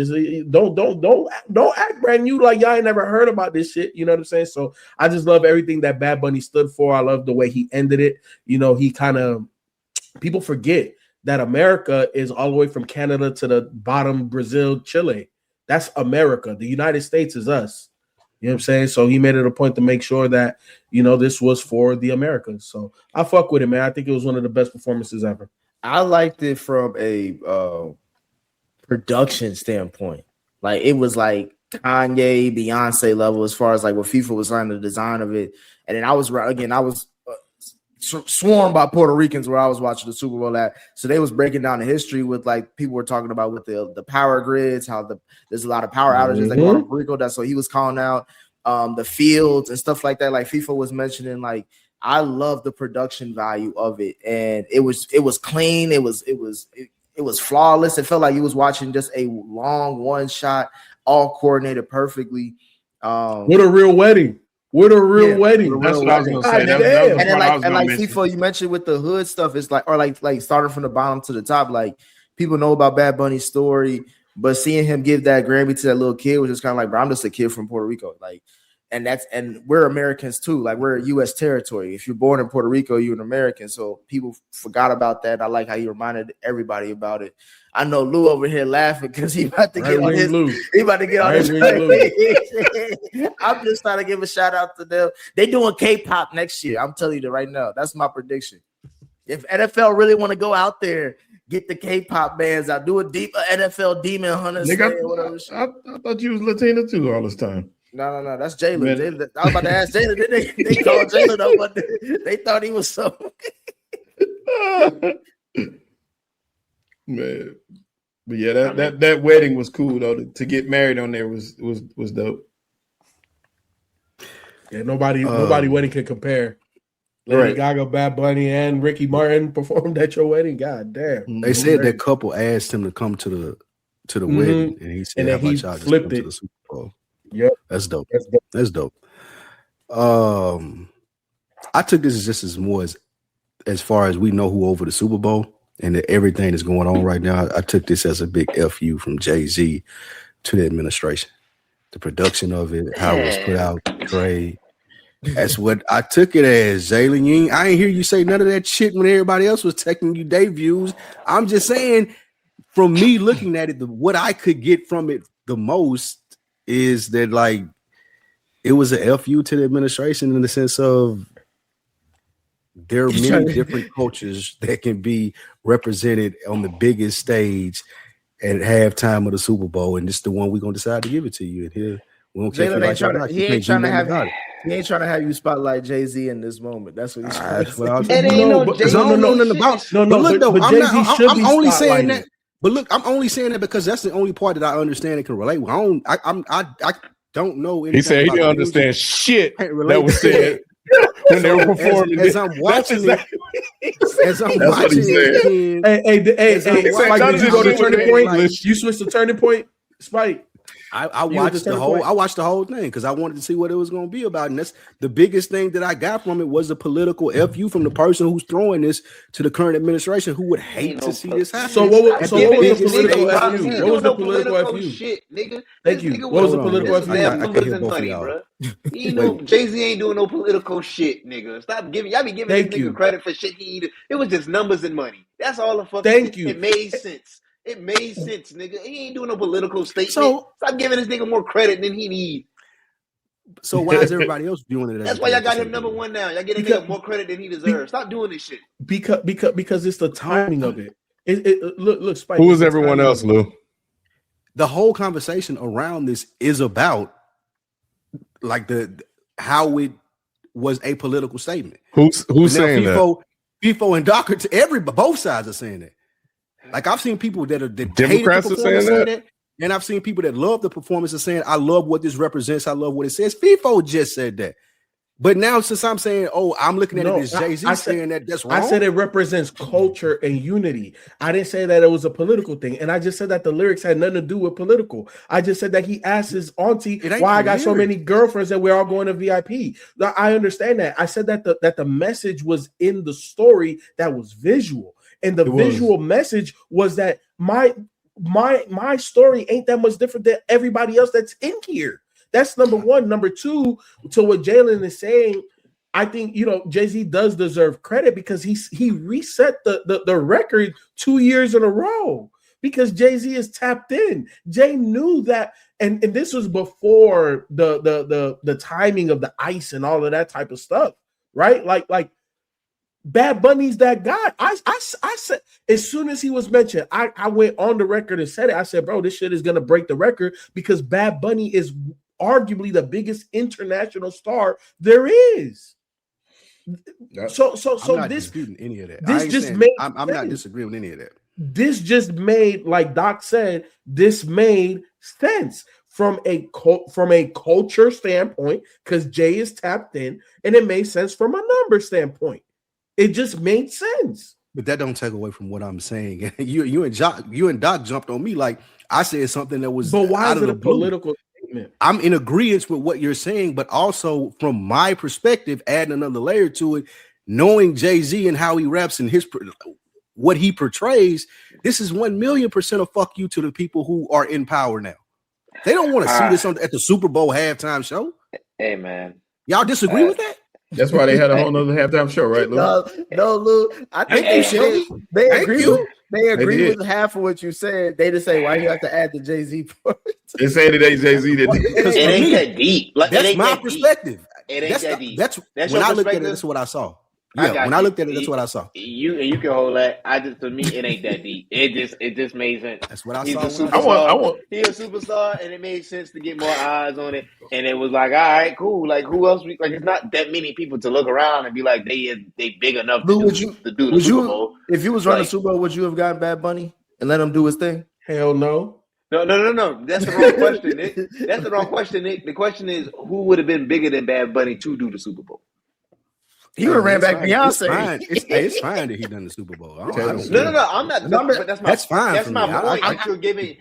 Don't act brand new like y'all ain't never heard about this shit. You know what I'm saying? So I just love everything that Bad Bunny stood for. I love the way he ended it. You know, he kind of, people forget that America is all the way from Canada to the bottom, Brazil, Chile. That's America. The United States is us. You know what I'm saying? So he made it a point to make sure that, you know, this was for the Americans. So I fuck with it, man. I think it was one of the best performances ever. I liked it from a production standpoint. Like, it was like Kanye, Beyonce level as far as like what FIFA was on the design of it. And then I was swarmed by Puerto Ricans where I was watching the Super Bowl at. So they was breaking down the history with, like, people were talking about with the power grids, how there's a lot of power outages that go on in Puerto Rico. That's what he was calling out, the fields and stuff like that. Like FIFA was mentioning, like, I love the production value of it. And it was clean. It was flawless. It felt like you was watching just a long one shot, all coordinated perfectly. What a real wedding. What a real wedding. That's what I was gonna say. And then like FIFA, you mentioned with the hood stuff, it's like, or like starting from the bottom to the top, like, people know about Bad Bunny's story, but seeing him give that Grammy to that little kid was just kind of like, bro, I'm just a kid from Puerto Rico. Like, and we're Americans too. Like, we're U.S. territory. If you're born in Puerto Rico, you're an American. So people forgot about that. I like how he reminded everybody about it. I know Lou over here laughing because he about to get on his. He about to get on his. I'm just trying to give a shout out to them. They doing K-pop next year. I'm telling you that right now. That's my prediction. If NFL really want to go out there, get the K-pop bands out, do a deep NFL Demon Hunters. I thought you was Latina too all this time. No, that's Jalen. I was about to ask Jalen. They called Jalen up, but they thought he was so. Man, but yeah, that wedding was cool though. To get married on there was dope. Yeah, nobody wedding can compare. Lady Gaga, Bad Bunny, and Ricky Martin performed at your wedding. God damn! They said that couple asked him to come to the wedding, and he said, "How about y'all just come to the Super Bowl?" Yep, that's dope. That's dope. I took this just as far as we know who over the Super Bowl and that everything that's going on right now. I took this as a big FU from Jay-Z to the administration, the production of it, how it was put out, Trey. That's what I took it as, Jalen. I ain't hear you say none of that shit when everybody else was taking you day views. I'm just saying, from me looking at it, what I could get from it the most is that, like, it was a FU to the administration in the sense of there are many different cultures that can be represented on the biggest stage at halftime of the Super Bowl, and this is the one we're gonna decide to give it to you. And here we don't care if he ain't trying to have you spotlight Jay-Z in this moment. That's what he's trying to say. But look, though, I'm only saying that. But look, I'm only saying that because that's the only part that I understand and can relate with. I don't know. He said he didn't understand shit that was said when they were performing. As I'm watching it, hey, Spike, did you go to Turning Point? You switched to Turning Point, Spike. I watched the whole thing because I wanted to see what it was going to be about, and that's the biggest thing that I got from it was the political FU from the person who's throwing this to the current administration who would hate to see this happen. So what was the political FU? What was the political FU? Shit, nigga. Thank you. What was the political FU? I can hear both of y'all. Jay-Z ain't doing no political shit, nigga. Stop giving. Y'all be giving this nigga credit for shit he did. It was just numbers and money. That's all the fuck. Thank you. It made sense. It made sense, nigga. He ain't doing no political statement. So stop giving this nigga more credit than he need. So why is everybody else doing it? That's why y'all got him number one now. Y'all getting nigga more credit than he deserves. Stop doing this shit. Because it's the timing of it. Look, Spike. Who is everyone else, Lou? The whole conversation around this is about like how it was a political statement. Who's saying that? FIFO and Docker to both sides are saying that. Like, I've seen people that Democrats are saying that, and I've seen people that love the performance and saying, "I love what this represents. I love what it says." FIFO just said that. But now, since I'm saying, I'm looking at No, it as Jay-Z saying that's wrong. I said it represents culture and unity. I didn't say that it was a political thing. And I just said that the lyrics had nothing to do with political. I just said that he asked his auntie why I got so many girlfriends that we're all going to VIP. Now, I understand that. I said that the message was in the story that was visual. And the visual message was that my story ain't that much different than everybody else that's in here. That's number one. Number two, to what Jalen is saying, I think, Jay-Z does deserve credit because he reset the record 2 years in a row because Jay-Z is tapped in. Jay knew that, and this was before the timing of the ice and all of that type of stuff, right? Like Bad Bunny's that guy. I said, as soon as he was mentioned, I went on the record and said it. I said, bro, this shit is gonna break the record because Bad Bunny is arguably the biggest international star there is. So I'm not this disputing any of that. This just made I'm not disagreeing with any of that. This just made, like Doc said, this made sense from a culture standpoint because Jay is tapped in, and it made sense from a number standpoint. It just made sense. But that don't take away from what I'm saying. you and Doc jumped on me like I said something that was. But why out is of it the a political statement? I'm in agreement with what you're saying, but also from my perspective, adding another layer to it, knowing Jay-Z and how he raps and what he portrays, this is 1,000,000% a fuck you to the people who are in power now. They don't want to see this at the Super Bowl halftime show. Hey, man. Y'all disagree with that? That's why they had a whole nother halftime show, right, Lou? No, Lou. I think they agree with half of what you said. They just say, why you have to add the Jay-Z part? They say it ain't Jay-Z that did. It ain't that deep. Like, that's my perspective. It ain't that deep. That's when I looked at it, that's what I saw. Yeah, when I looked at it, that's what I saw. You can hold that. To me, it ain't that deep. It just made sense. That's what I He's saw. A superstar. He's a superstar, and it made sense to get more eyes on it. And it was like, all right, cool. Like, who else? It's not that many people to look around and be like, they big enough to do the Super Bowl. If you was running Super Bowl, would you have gotten Bad Bunny and let him do his thing? Hell no. No. That's the wrong question, Nick. That's the wrong question, Nick. The question is, who would have been bigger than Bad Bunny to do the Super Bowl? He would have ran back Beyonce. It's fine that he done the Super Bowl. No. I'm not. But that's fine. That's my point. You're giving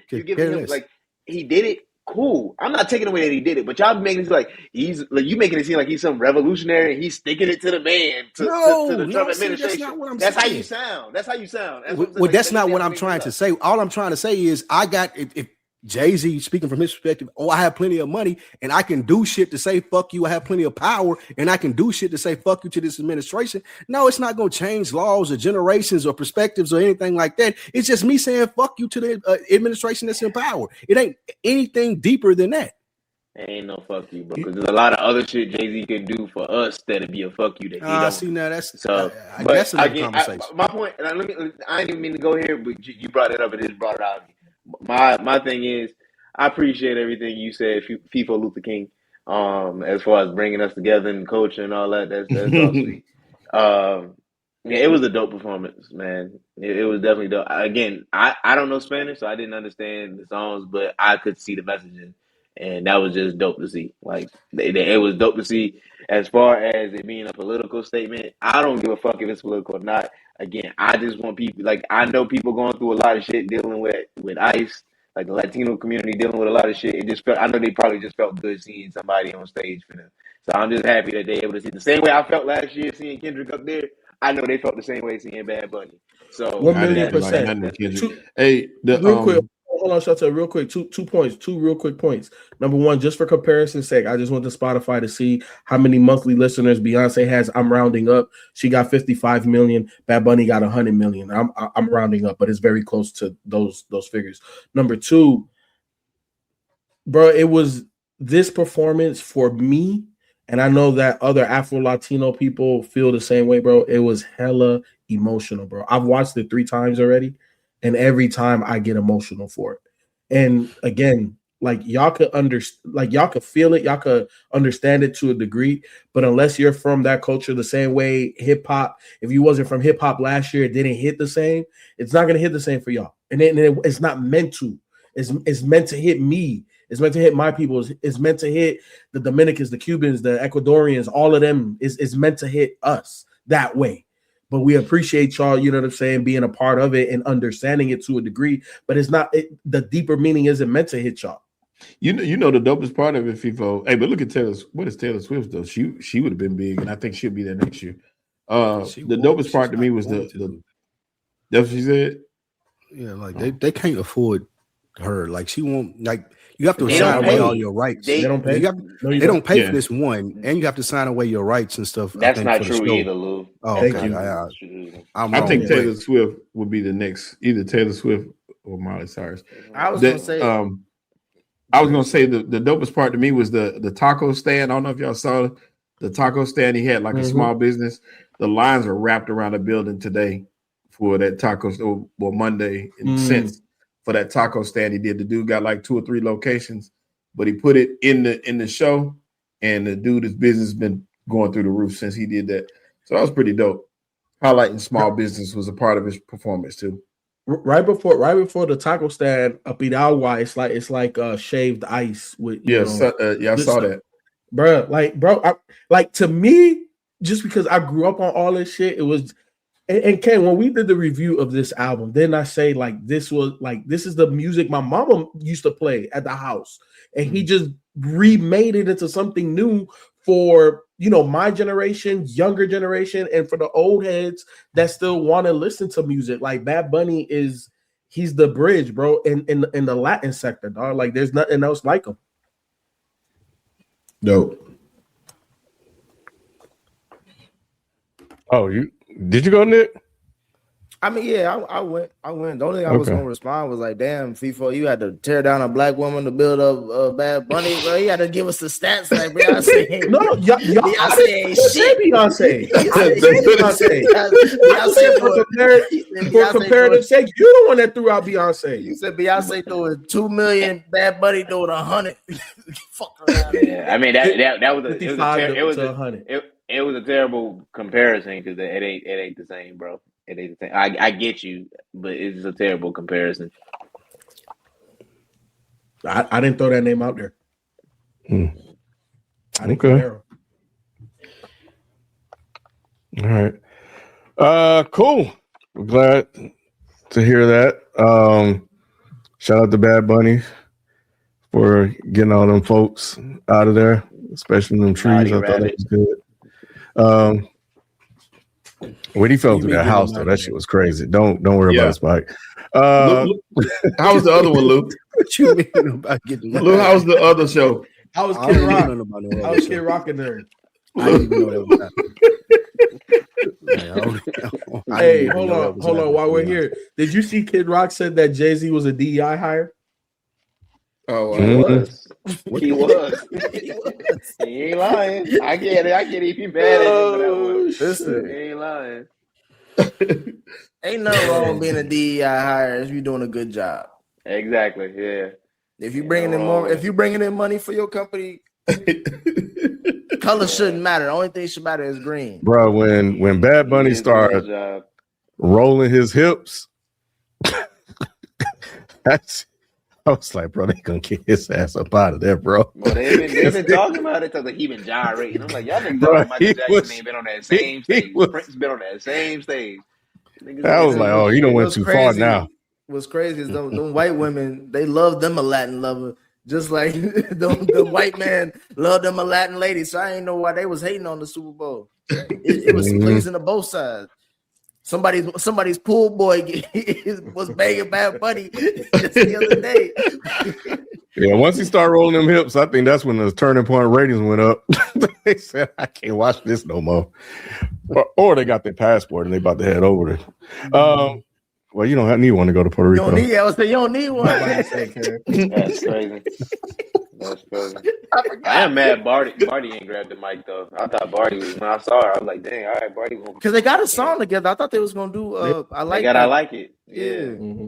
him like he did it. Cool. I'm not taking away that he did it, but y'all making it like you making it seem like he's some revolutionary and he's sticking it to the man to the Trump administration. That's not what I'm saying. saying. That's how you sound. That's not what I'm trying to say. All I'm trying to say is I got if Jay-Z, speaking from his perspective, I have plenty of money and I can do shit to say fuck you. I have plenty of power and I can do shit to say fuck you to this administration. No, it's not going to change laws or generations or perspectives or anything like that. It's just me saying fuck you to the administration that's in power. It ain't anything deeper than that. Ain't no fuck you, bro. Because there's a lot of other shit Jay-Z can do for us that'd be a fuck you that he don't. See, now that's so. That's another conversation. My point, and I didn't even mean to go here, but you brought it up and it just brought it out. My thing is, I appreciate everything you said, FIFA Luther King, as far as bringing us together and coaching and all that. That's all sweet. It was a dope performance, man. It was definitely dope. Again, I don't know Spanish, so I didn't understand the songs, but I could see the messaging, and that was just dope to see. Like, it was dope to see. As far as it being a political statement, I don't give a fuck if it's political or not. Again, I just want people, like, I know people going through a lot of shit dealing with ICE, like the Latino community dealing with a lot of shit. It just I know they probably just felt good seeing somebody on stage for them. So I'm just happy that they're able to see the same way I felt last year seeing Kendrick up there. I know they felt the same way seeing Bad Bunny. So 1,000,000%. Real quick. Hold on, Shota, real quick. Two real quick points. Number one, just for comparison's sake, I just went to Spotify to see how many monthly listeners Beyonce has. I'm rounding up. She got 55 million. Bad Bunny got 100 million. I'm rounding up, but it's very close to those figures. Number two, bro, it was this performance for me, and I know that other Afro-Latino people feel the same way, bro. It was hella emotional, bro. I've watched it 3 times already. And every time I get emotional for it. And again, like y'all could y'all could feel it, y'all could understand it to a degree, but unless you're from that culture the same way hip hop, if you wasn't from hip hop last year, it didn't hit the same, it's not gonna hit the same for y'all. And it's not meant to. It's meant to hit me. It's meant to hit my people. It's meant to hit the Dominicans, the Cubans, the Ecuadorians. All of them is meant to hit us that way. But we appreciate y'all, you know what I'm saying, being a part of it and understanding it to a degree. But it's not the deeper meaning isn't meant to hit y'all. You know the dopest part of it, FIFO. Hey, but look at Taylor. What is Taylor Swift though? She would have been big, and I think she'll be there next year. The dopest part to me was the that's what she said. Yeah, like they can't afford her. Like she won't. Like you have to They sign don't away pay. all your rights. They don't pay. They don't pay Yeah. for this one, and you have to sign away your rights and stuff. That's I think, not for the true show. either, Lou. Oh, Thank okay. you. I'm I wrong. think but- Taylor Swift would be the next, either Taylor Swift or Miley Cyrus. I was The- gonna say I was gonna say the dopest part to me was the taco stand. I don't know if y'all saw the taco stand. He had like a small business. The lines are wrapped around the building today for that taco store, well, Monday and since for that taco stand he did. The dude got like 2 or 3 locations, but he put it in the show, and the dude, his business has been going through the roof since he did that. So that was pretty dope. Highlighting small business was a part of his performance too. Right before the taco stand up in Agua, it's like shaved ice with Yeah, I I saw that. bro. Like to me, just because I grew up on all this shit, it was. And Ken, when we did the review of this album, didn't I say like this is the music my mama used to play at the house, and he just remade it into something new for my generation, younger generation, and for the old heads that still want to listen to music. Like Bad Bunny he's the bridge, bro, in the Latin sector, dog. Like there's nothing else like him. Dope. Oh, did you go, Nick? I mean, yeah, I went. The only thing I was Okay. gonna respond was like, "Damn, FIFO, you had to tear down a black woman to build up Bad Bunny, bro. You had to give us the stats like Beyonce. No, y'all Beyonce ain't shit. Beyonce. Beyonce For comparative sake, you the one that threw out Beyonce. You said Beyonce doing 2 million, Bad Bunny doing 100. Fuck around. Yeah, I mean that was 55 to 100. it was a terrible comparison because it ain't the same, bro. It ain't the same. I get you, but it's a terrible comparison. I didn't throw that name out there. I didn't Okay. compare 'em. All right. Cool. We're glad to hear that. Shout out to Bad Bunny for getting all them folks out of there, especially them trees. Naughty I thought that rabbit. was good. When he fell You through mean that get house, him though, out that there. shit was crazy. Don't worry Yeah. about it, Spike. How was the other one, Lou? What you mean about getting Lou, how was the other show? I was I Kid don't know Rock. nothing about no I other was show. Kid Rock in there. I didn't even know that was happening. Yeah, I didn't Hey, even hold know that on. was While happening, we're to be honest. here, did you see Kid Rock said that Jay-Z was a DEI hire? Oh, He was. What He the- was. He ain't lying. I get it. I get it. If you mad at him for that one. Listen, He ain't lying. ain't nothing wrong with being a DEI hire if you're doing a good job. Exactly. Yeah. If you Ain't bringing no in wrong more, with if you bringing in money for your company, color shouldn't matter. The only thing should matter is green. Bro, when Bad He Bunny is doing his started job. rolling his hips, I was like, bro, they gonna kick his ass up out of there, bro. Well, they've been talking about it. Like he been gyrating. I'm like, y'all niggas Bro, like Michael he Jackson was- ain't been on that same he stage. was- Prince been on that same stage. Niggas I was ain't like, doing oh, you done shit. went What's too far crazy- now. What's crazy is them white women, they love them a Latin lover, just like the white man loved them a Latin lady. So I ain't know why they was hating on the Super Bowl. It was pleasing to both sides. Somebody's pool boy was banging Bad Bunny just the other day. Yeah, once he started rolling them hips, I think that's when the turning point ratings went up. They said, I can't watch this no more. Or they got their passport and they about to head over there. Well, you don't need one to go to Puerto You Rico. don't need. I was saying you don't need one. That's crazy. That's crazy. I forgot. I am mad Barty ain't grabbed the mic though. I thought Barty was, when I saw her, I was like, dang, all right, Barty gonna Because they got a song together. I thought they was gonna do. I like that. I like it. Yeah. Yeah.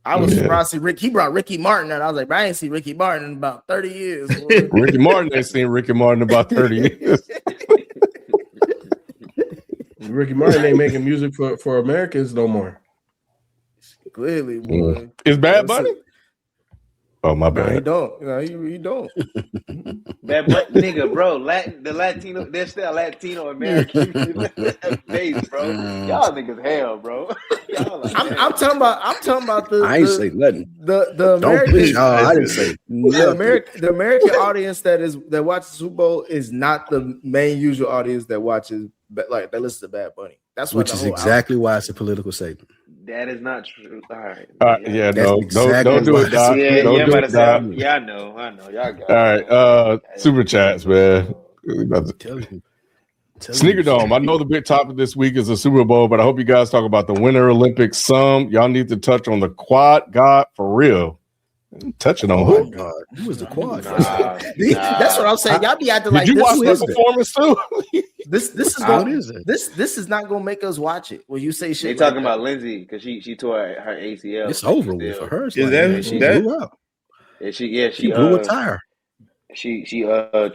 I was Yeah. surprised to see Rick. He brought Ricky Martin, and I was like, I ain't seen Ricky Martin in about 30 years. boy. Ricky Martin ain't seen Ricky Martin in about 30 years. Ricky Martin ain't making music for Americans no more. Clearly, boy. Is Bad Bunny? Oh, my No, he bad. don't. No, he don't. But nigga, bro, the Latino, there's still Latino American base, bro. Y'all niggas hell, bro. Y'all I'm talking about the I ain't say nothing. the Don't American push y'all. I didn't say nothing. the American audience that watches the Super Bowl is not the main usual audience that watches that listens to Bad Bunny. That's what Which is exactly why it's a political statement. That is not true. All right. Yeah, That's no, exactly don't do why it, Doc. Yeah, Don't I'm do about it, to Doc. say. Yeah, I know. Y'all got All it. right, super chats, man. Tell you. Sneaker Dome. I know the big topic this week is the Super Bowl, but I hope you guys talk about the Winter Olympics. Y'all need to touch on the quad god for real. Touching on who? God, who was the quad? That's what I'm saying. Y'all be acting like Did you watch this that performance too? This is What going is it? this is not gonna make us watch it. When you say They shit, talking like about Lindsay because she tore her ACL. It's over with for her. It's Is like, that- she that- blew out. Yeah, She blew a tire. She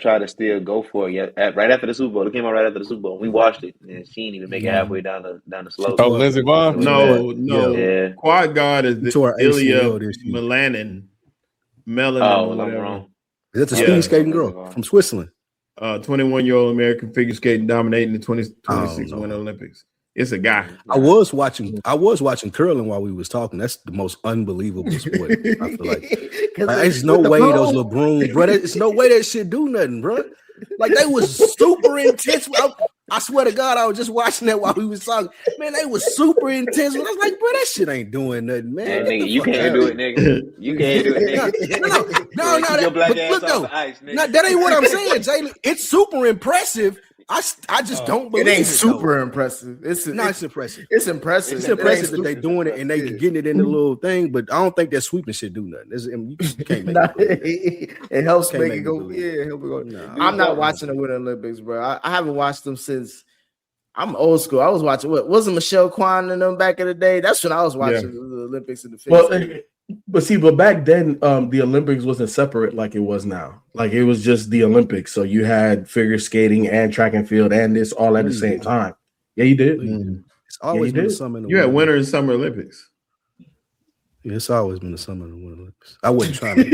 tried to still go for it. Yeah, right after the Super Bowl. It came out right after the Super Bowl. We watched it, and she didn't even make it halfway down the slope. Oh, Lindsey Vonn? No. Yeah. Quad guard is She tore the her ACL Ilya this year. Melanin. Oh, or I'm whatever. wrong. Is that the Yeah. speed skating girl from Switzerland? 21-year-old American figure skating dominating the 2026 Oh, no. Winter Olympics. It's a guy. I was watching curling while we was talking. That's the most unbelievable sport. I feel like there's no way those little brooms, bro. There's no way that shit do nothing, bro. Like they was super intense. I swear to God, I was just watching that while we was talking. Man, they was super intense. I was like, bro, that shit ain't doing nothing, man. Hey, Get nigga, the you fuck can't out do of it, nigga. You can't do it, nigga. No, Keep your black ass look off though, the ice, nigga. no, that ain't what I'm saying, Jalen. It's super impressive. I just don't believe it ain't though. super impressive. It's impressive. It's impressive. It's impressive that they doing it and they getting it in the little thing, but I don't think that sweeping shit do nothing. You can't make it. It helps Can't make make it me go. believe Yeah, help it go. No. I'm not watching the Winter Olympics, bro. I haven't watched them since. I'm old school. I was watching wasn't Michelle Kwan and them back in the day. That's when I was watching the Olympics in the 50s. But back then, the Olympics wasn't separate like it was now. Like it was just the Olympics. So you had figure skating and track and field and this all at the same time. Yeah, you did. It's always been the did. summer and the You had winter. Winter and Summer Olympics. Yeah, it's always been the summer and the winter Olympics. I wasn't trying to.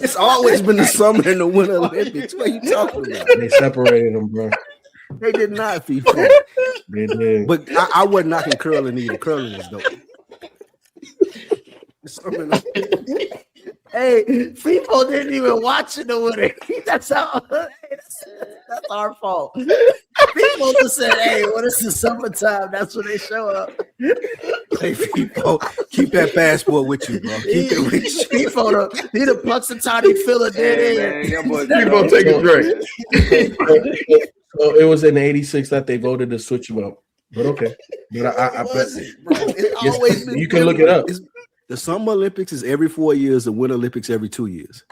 It's always been the summer and the winter Olympics. What are you talking about? They separated them, bro. They did not, FIFA. They did. But I wasn't knocking curling either. Curling is dope. Hey, people didn't even watch it or whatever. That's how. That's our fault. People just said, "Hey, when it's the summertime, that's when they show up." Hey, people, keep that passport with you, bro. Keep it with you. People, he the Punxsutawney Phil dead end. People take a drink. So it was in '86 that they voted to switch them up. But okay. But I Was it, bro? It's always been you can look it up. The Summer Olympics is every 4 years. The Winter Olympics every 2 years.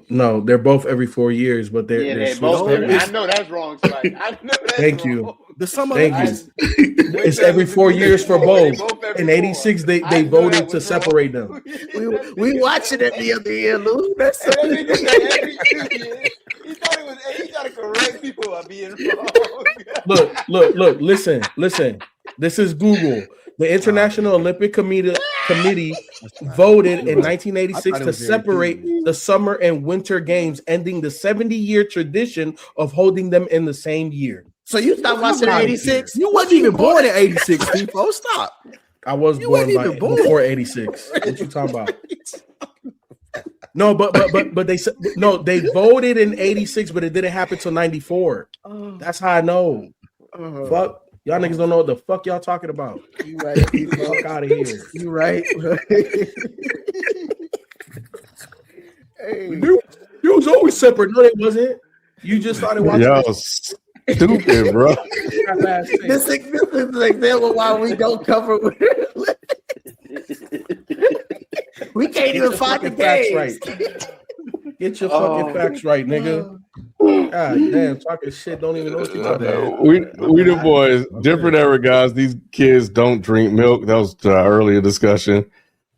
No, they're both every 4 years, but they're They switched both. up. I know that's wrong, Spike. I know that's Thank wrong. you. The Summer Thank Olympics. It's every 4 years for both. In '86, they I knew voted that to was separate wrong. them. We watching it the other year, Lou. That's And that nigga said every 2 years. He thought it was. He got to correct people by being wrong. Look, listen. This is Google. The International Olympic Committee voted in 1986 to separate the summer and winter games, ending the 70-year tradition of holding them in the same year. so you stopped watching '86. You wasn't even born in '86, people. Stop. I was You born wasn't even born. before '86. What you talking about? No, but they voted in '86, but it didn't happen till '94. That's how I know. Fuck. Y'all niggas don't know what the fuck y'all talking about. You right. Fuck out of here. You right. It was always separate. No, it wasn't. You just started watching. Y'all this. stupid, bro. This is an example why we don't cover. We can't even find the Facts games. right. Get your fucking facts right, nigga. God damn, talking shit. Don't even know what you're talking about. We the boys, different era guys. These kids don't drink milk. That was our earlier discussion.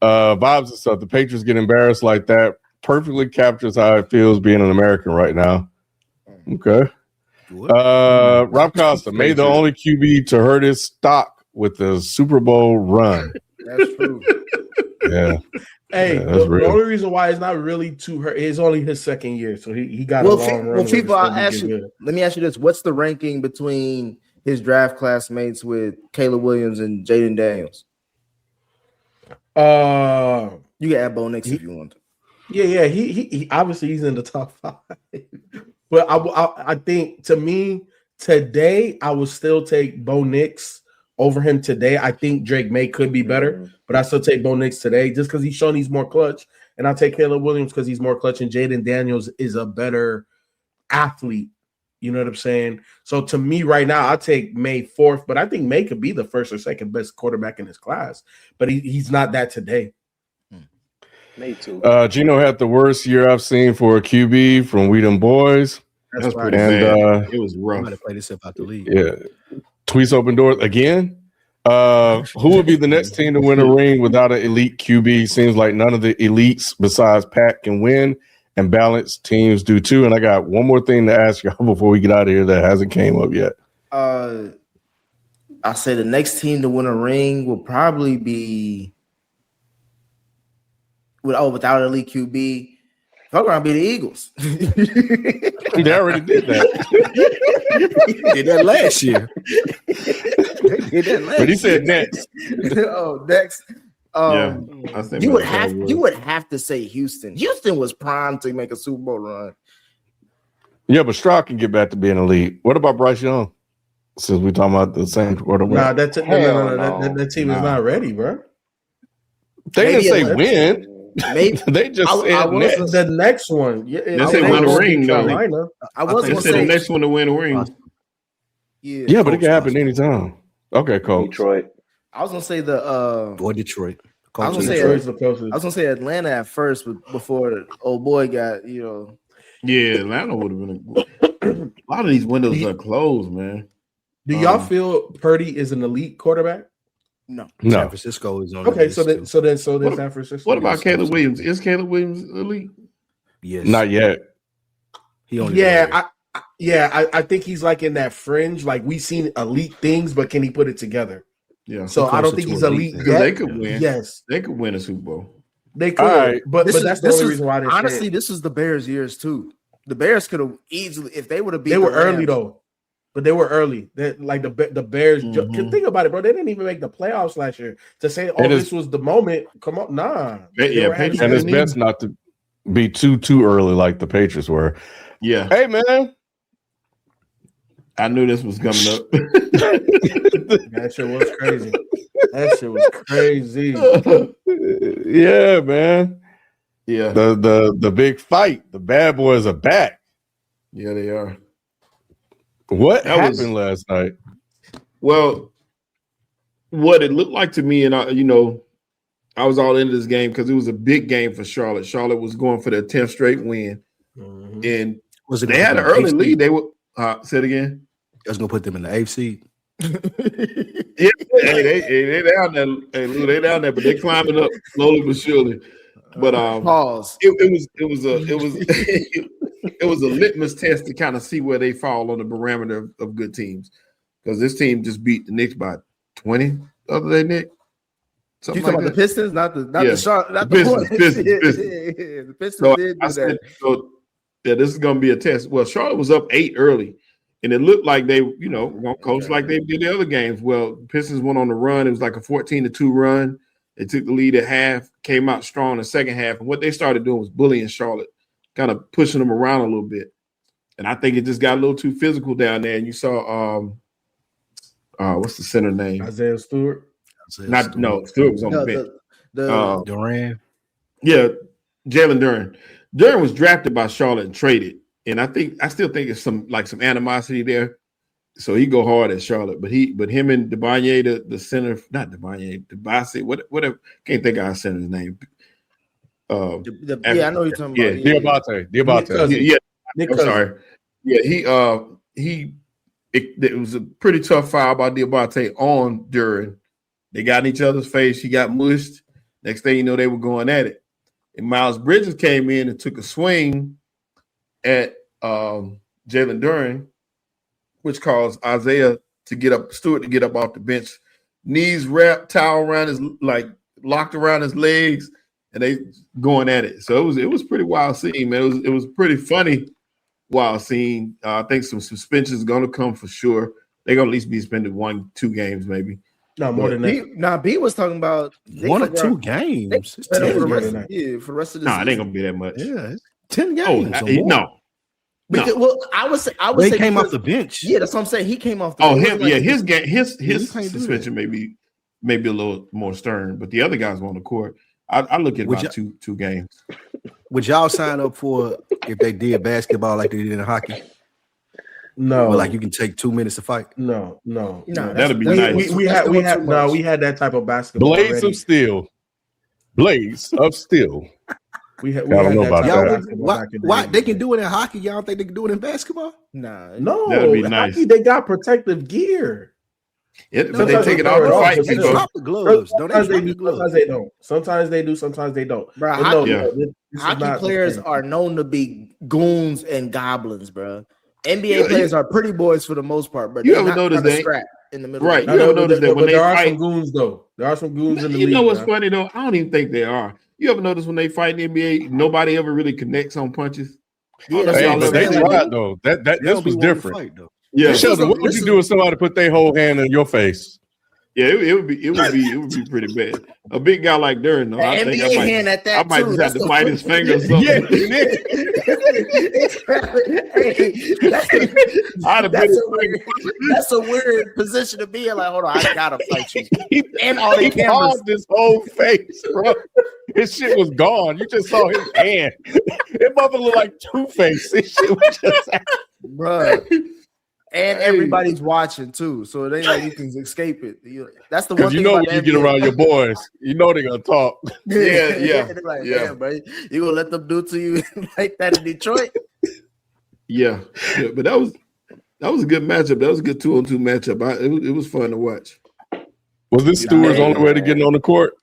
Vibes and stuff. The Patriots get embarrassed like that perfectly captures how it feels being an American right now. Okay. Rob Costa made the only QB to hurt his stock with the Super Bowl run. That's true. Yeah. Hey, Yeah, that's the real. only reason why it's not really too hurt is only his second year, so he got a long run. people, let me ask you this: what's the ranking between his draft classmates with Caleb Williams and Jaden Daniels? You can add Bo Nix if you want to. Yeah. He obviously he's in the top 5, but I think to me today I would still take Bo Nix over him today. I think Drake May could be better, but I still take Bo Nix today just because he's shown he's more clutch, and I'll take Caleb Williams because he's more clutch, and Jaden Daniels is a better athlete. You know what I'm saying? So to me right now, I'll take May 4th, but I think May could be the first or second best quarterback in his class, but he's not that today. May 2. Gino had the worst year I've seen for a QB from We Them Boys. That's pretty And, bad. It was I'm rough. going to play this out the league. Yeah. Tweets open doors again. Who would be the next team to win a ring without an elite QB? Seems like none of the elites besides Pat can win, and balanced teams do too. And I got one more thing to ask y'all before we get out of here that hasn't came up yet. I say the next team to win a ring will probably be without elite QB. Fuck around, be the Eagles. They already did that. Did that last year. But he said next. Next. I think You would have to say Houston. Houston was primed to make a Super Bowl run. Yeah, but Stroud can get back to being elite. What about Bryce Young? Since we're talking about the same quarterback. Nah, that team is not ready, bro. They didn't say win. Maybe they just said next. The next one. Yeah, they said win a ring, though. I was They going to said say the next one to win a ring. Yeah, but it can happen anytime. Okay, Coach. Detroit. I was going to say Or Detroit. I was going to say Atlanta at first, but before the old boy got, Yeah, Atlanta would have been a lot of these windows are closed, man. Do y'all feel Purdy is an elite quarterback? No. San Francisco is on. Okay, so then San Francisco. What about Caleb Williams? Is Caleb Williams elite? Yes. Not yet. He only. I think he's like in that fringe. Like we've seen elite things, but can he put it together? Yeah. So I don't think he's elite because yet. they could win. Yes, they could win a Super Bowl. They could, right. but that's the only reason why. Honestly, this is the Bears' years too. The Bears could have easily, if they would have beat. They were Rams, early though. But they were early. Like the Bears. Think about it, bro. They didn't even make the playoffs last year. To say, this was the moment. Come on, nah. And it's best not to be too early like the Patriots were. Yeah. Hey, man. I knew this was coming up. That shit was crazy. That shit was crazy. Yeah, man. Yeah. The big fight. The bad boys are back. Yeah, they are. What happened last night? Well, what it looked like to me, and I was all into this game because it was a big game for Charlotte. Charlotte was going for their 10th straight win, and they had an early lead. They were say it again. I was gonna put them in the AFC. Yeah, they down there. Hey, Lou, they down there, but they climbing up slowly but surely. But pause. It was a litmus test to kind of see where they fall on the parameter of good teams. Because this team just beat the Knicks by 20 the other day, Nick. You talking about the Pistons, not the Pistons. So did I do said, that. this is going to be a test. Well, Charlotte was up 8 early, and it looked like they, were going to coach like they did the other games. Well, Pistons went on the run. It was like a 14-2 run. They took the lead at half, came out strong in the second half, and what they started doing was bullying Charlotte, kind of pushing them around a little bit. And I think it just got a little too physical down there. And you saw, what's the center name? Isaiah Stewart. Stewart was on the bench. Duran. Yeah, Jalen Duran. Duran was drafted by Charlotte and traded, and I still think it's some animosity there. So he go hard at Charlotte, but him and DeBanye, the center, not DeBanye, DeBase, whatever. Can't think of our center's name. I know you're talking about. Diabate. Yeah, I'm sorry. Yeah, it was a pretty tough foul by Diabate on Duran. They got in each other's face. He got mushed. Next thing you know, they were going at it. And Miles Bridges came in and took a swing at Jalen Duran, which caused Isaiah Stewart to get up off the bench. Knees wrapped, towel around his, like locked around his legs, and they going at it. So it was pretty wild scene, man. It was pretty funny wild scene. I think some suspensions going to come for sure. They're going to at least be suspended 1-2 games, maybe. No, more than that. B was talking about 1 or 2 games. For the rest of the season. It ain't gonna be that much. Yeah, it's 10 games. No. Because, well, I would say he came off the bench. Yeah, that's what I'm saying. He came off the bench. His suspension may be a little more stern, but the other guys on the court, I look at about two games. Would y'all sign up for if they did basketball like they did in hockey? No, where, like you can take 2 minutes to fight. No. That'd be nice. We had that type of basketball. Blades of Steel. We I don't know about that. Why they can do it in hockey? Y'all don't think they can do it in basketball? No. That'd be nice. Hockey, they got protective gear. But they take it off to fight. They drop the gloves. Sometimes they don't. Sometimes they do. Sometimes they don't. Bro, hockey players are known to be goons and goblins, bro. NBA players are pretty boys for the most part, but you ever notice that scrap in the middle? Right. You ever notice that when they fight, some goons though. There are some goons in the league. You know what's funny though? I don't even think they are. You ever notice when they fight in the NBA, nobody ever really connects on punches? Yeah, they tried though. This was different. Fight, though. Yeah, Sheldon, what would you do if somebody put their whole hand in your face? Yeah, it would be pretty bad. A big guy like Duran, though, I think I might just have to bite his finger or something. Yeah, that's a weird position to be in. Like, hold on, I gotta fight you. And all the cameras, his whole face, bro. His shit was gone. You just saw his hand. It mother looked like Two-Face. This shit was just, bro. And everybody's watching too, so it ain't like you can escape it. That's the one thing. You know when you get around your boys, you know they're gonna talk. Yeah. They're like, damn, bro, you gonna let them do to you like that in Detroit? Yeah, but that was a good matchup. That was a good 2-on-2 matchup. It was fun to watch. Was this Stewart's only way to getting on the court?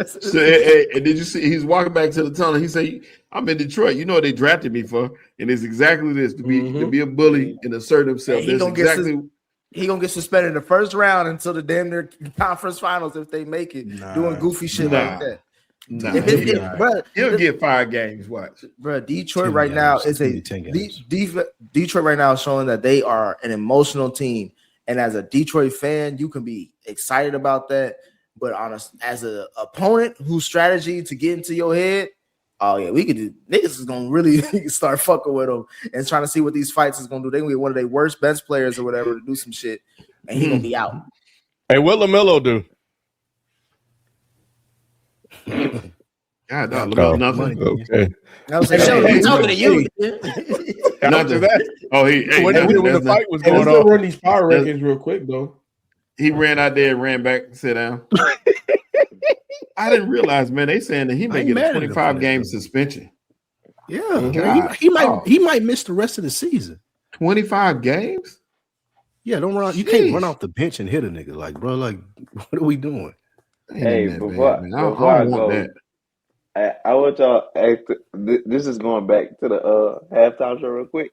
So, and did you see he's walking back to the tunnel? He said, "I'm in Detroit. You know what they drafted me for, and it's exactly this to be a bully and assert himself." He gonna get suspended in the first round until the damn near conference finals if they make it, doing goofy shit like that. He'll get 5 games. Watch, bro. Detroit right now is Detroit right now is showing that they are an emotional team, and as a Detroit fan, you can be excited about that. But as an opponent whose strategy to get into your head, oh yeah, we could do. Niggas is gonna really start fucking with them and trying to see what these fights is gonna do. They gonna be one of their worst bench players or whatever to do some shit, and he gonna be out. Hey, what LaMelo do? God, nothing. Okay. I was like, talking to you. After that, when the fight was going on, let's run these power rankings real quick though. He ran out there and ran back and sit down. I didn't realize, man. They saying that he may get a 25 game suspension. Yeah, he might miss the rest of the season. 25 games? Yeah, don't run. You can't run off the bench and hit a nigga like, bro. Like, what are we doing? Hey, before I go, I want y'all. This is going back to the halftime show real quick.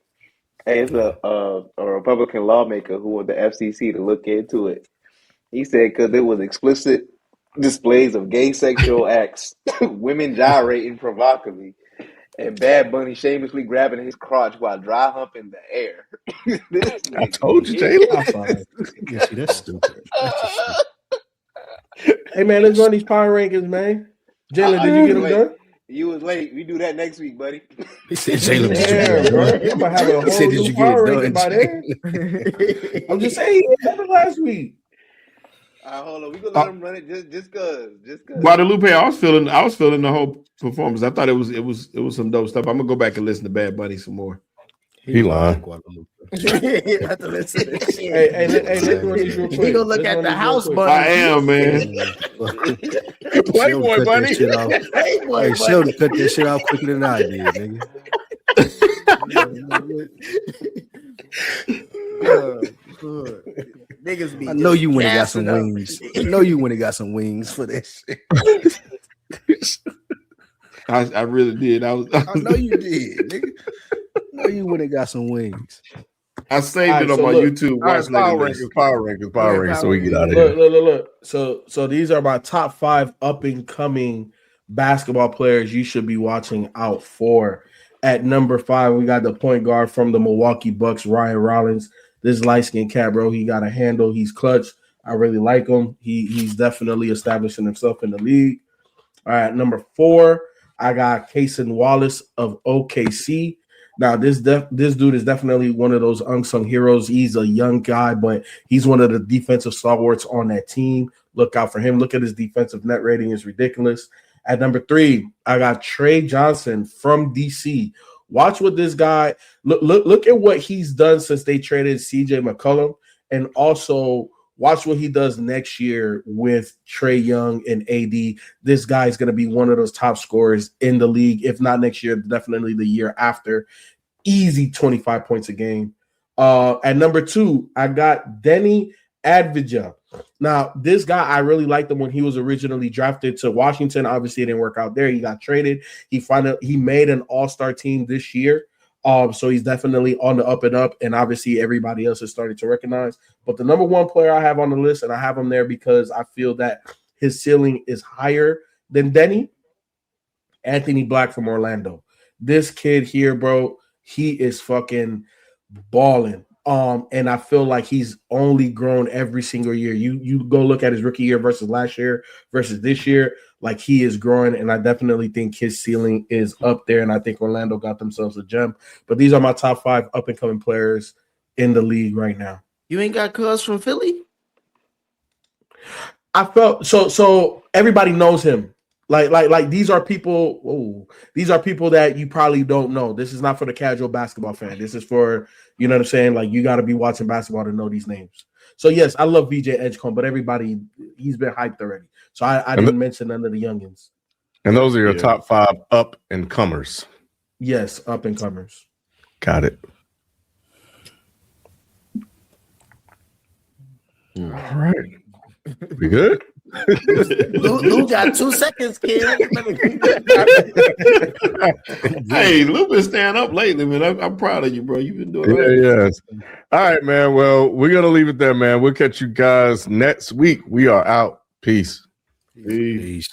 Hey, it's a Republican lawmaker who wanted the FCC to look into it. He said because there was explicit displays of gay sexual acts, women gyrating provocatively, and Bad Bunny shamelessly grabbing his crotch while dry humping the air. I told you, Jayla. Yeah, see, that's stupid. Hey man, let's run these power rankings, man. Jayla, did you get them done? You was late. We do that next week, buddy. He said Jayla was I'm gonna have a whole new power ranking by then. I'm just saying, he had it last week. Hold on. We gonna let him run it just cause. Guadalupe, I was feeling the whole performance. I thought it was some dope stuff. I'm gonna go back and listen to Bad Bunny some more. He lying. You have to listen to shit. Hey, let's run these real quick. He gonna look at the house bunny. I am, man. Playboy Bunny. Hey, Sheldon cut that shit off quicker than I did, nigga. Niggas be. I know you went and got some wings. I know you went and got some wings for this shit. I really did. I know you did, nigga. I know you went and got some wings. I saved All right, it on so my look. YouTube All right, watch later power list. rankings, power rankings, power Okay, rankings. So we power get out of Look, here. look. So these are my top 5 up and coming basketball players you should be watching out for. At number 5, we got the point guard from the Milwaukee Bucks, Ryan Rollins. This light skinned cat, bro. He got a handle. He's clutch. I really like him. He's definitely establishing himself in the league. All right, number 4, I got Cason Wallace of OKC. Now, this dude is definitely one of those unsung heroes. He's a young guy, but he's one of the defensive stalwarts on that team. Look out for him. Look at his defensive net rating; is ridiculous. At number 3, I got Trey Johnson from DC. Watch what this guy look at what he's done since they traded CJ McCollum, and also watch what he does next year with Trey Young and AD. This guy is going to be one of those top scorers in the league, if not next year, definitely the year after. Easy 25 points a game. At number 2, I got Denny Advija. Now, this guy, I really liked him when he was originally drafted to Washington. Obviously, it didn't work out there. He got traded. He made an all-star team this year. So he's definitely on the up and up, and obviously everybody else is starting to recognize. But the number 1 player I have on the list, and I have him there because I feel that his ceiling is higher than Denny, Anthony Black from Orlando. This kid here, bro, he is fucking balling. And I feel like he's only grown every single year. You go look at his rookie year versus last year versus this year, like he is growing, and I definitely think his ceiling is up there. And I think Orlando got themselves a gem. But these are my top 5 up and coming players in the league right now. You ain't got Cuz from Philly? I felt so everybody knows him. Like these are people. These are people that you probably don't know. This is not for the casual basketball fan. This is for, you know what I'm saying? Like, you got to be watching basketball to know these names. So yes, I love VJ Edgecombe, but everybody, he's been hyped already. So I didn't mention none of the youngins. And those are your top 5 up and comers. Yes, up and comers. Got it. All right. We good? Lou got 2 seconds, kid. Hey, Lou been staying up lately, man. I'm proud of you, bro. You've been doing Yes. All right, man. Well, we're going to leave it there, man. We'll catch you guys next week. We are out. Peace. Peace. Peace.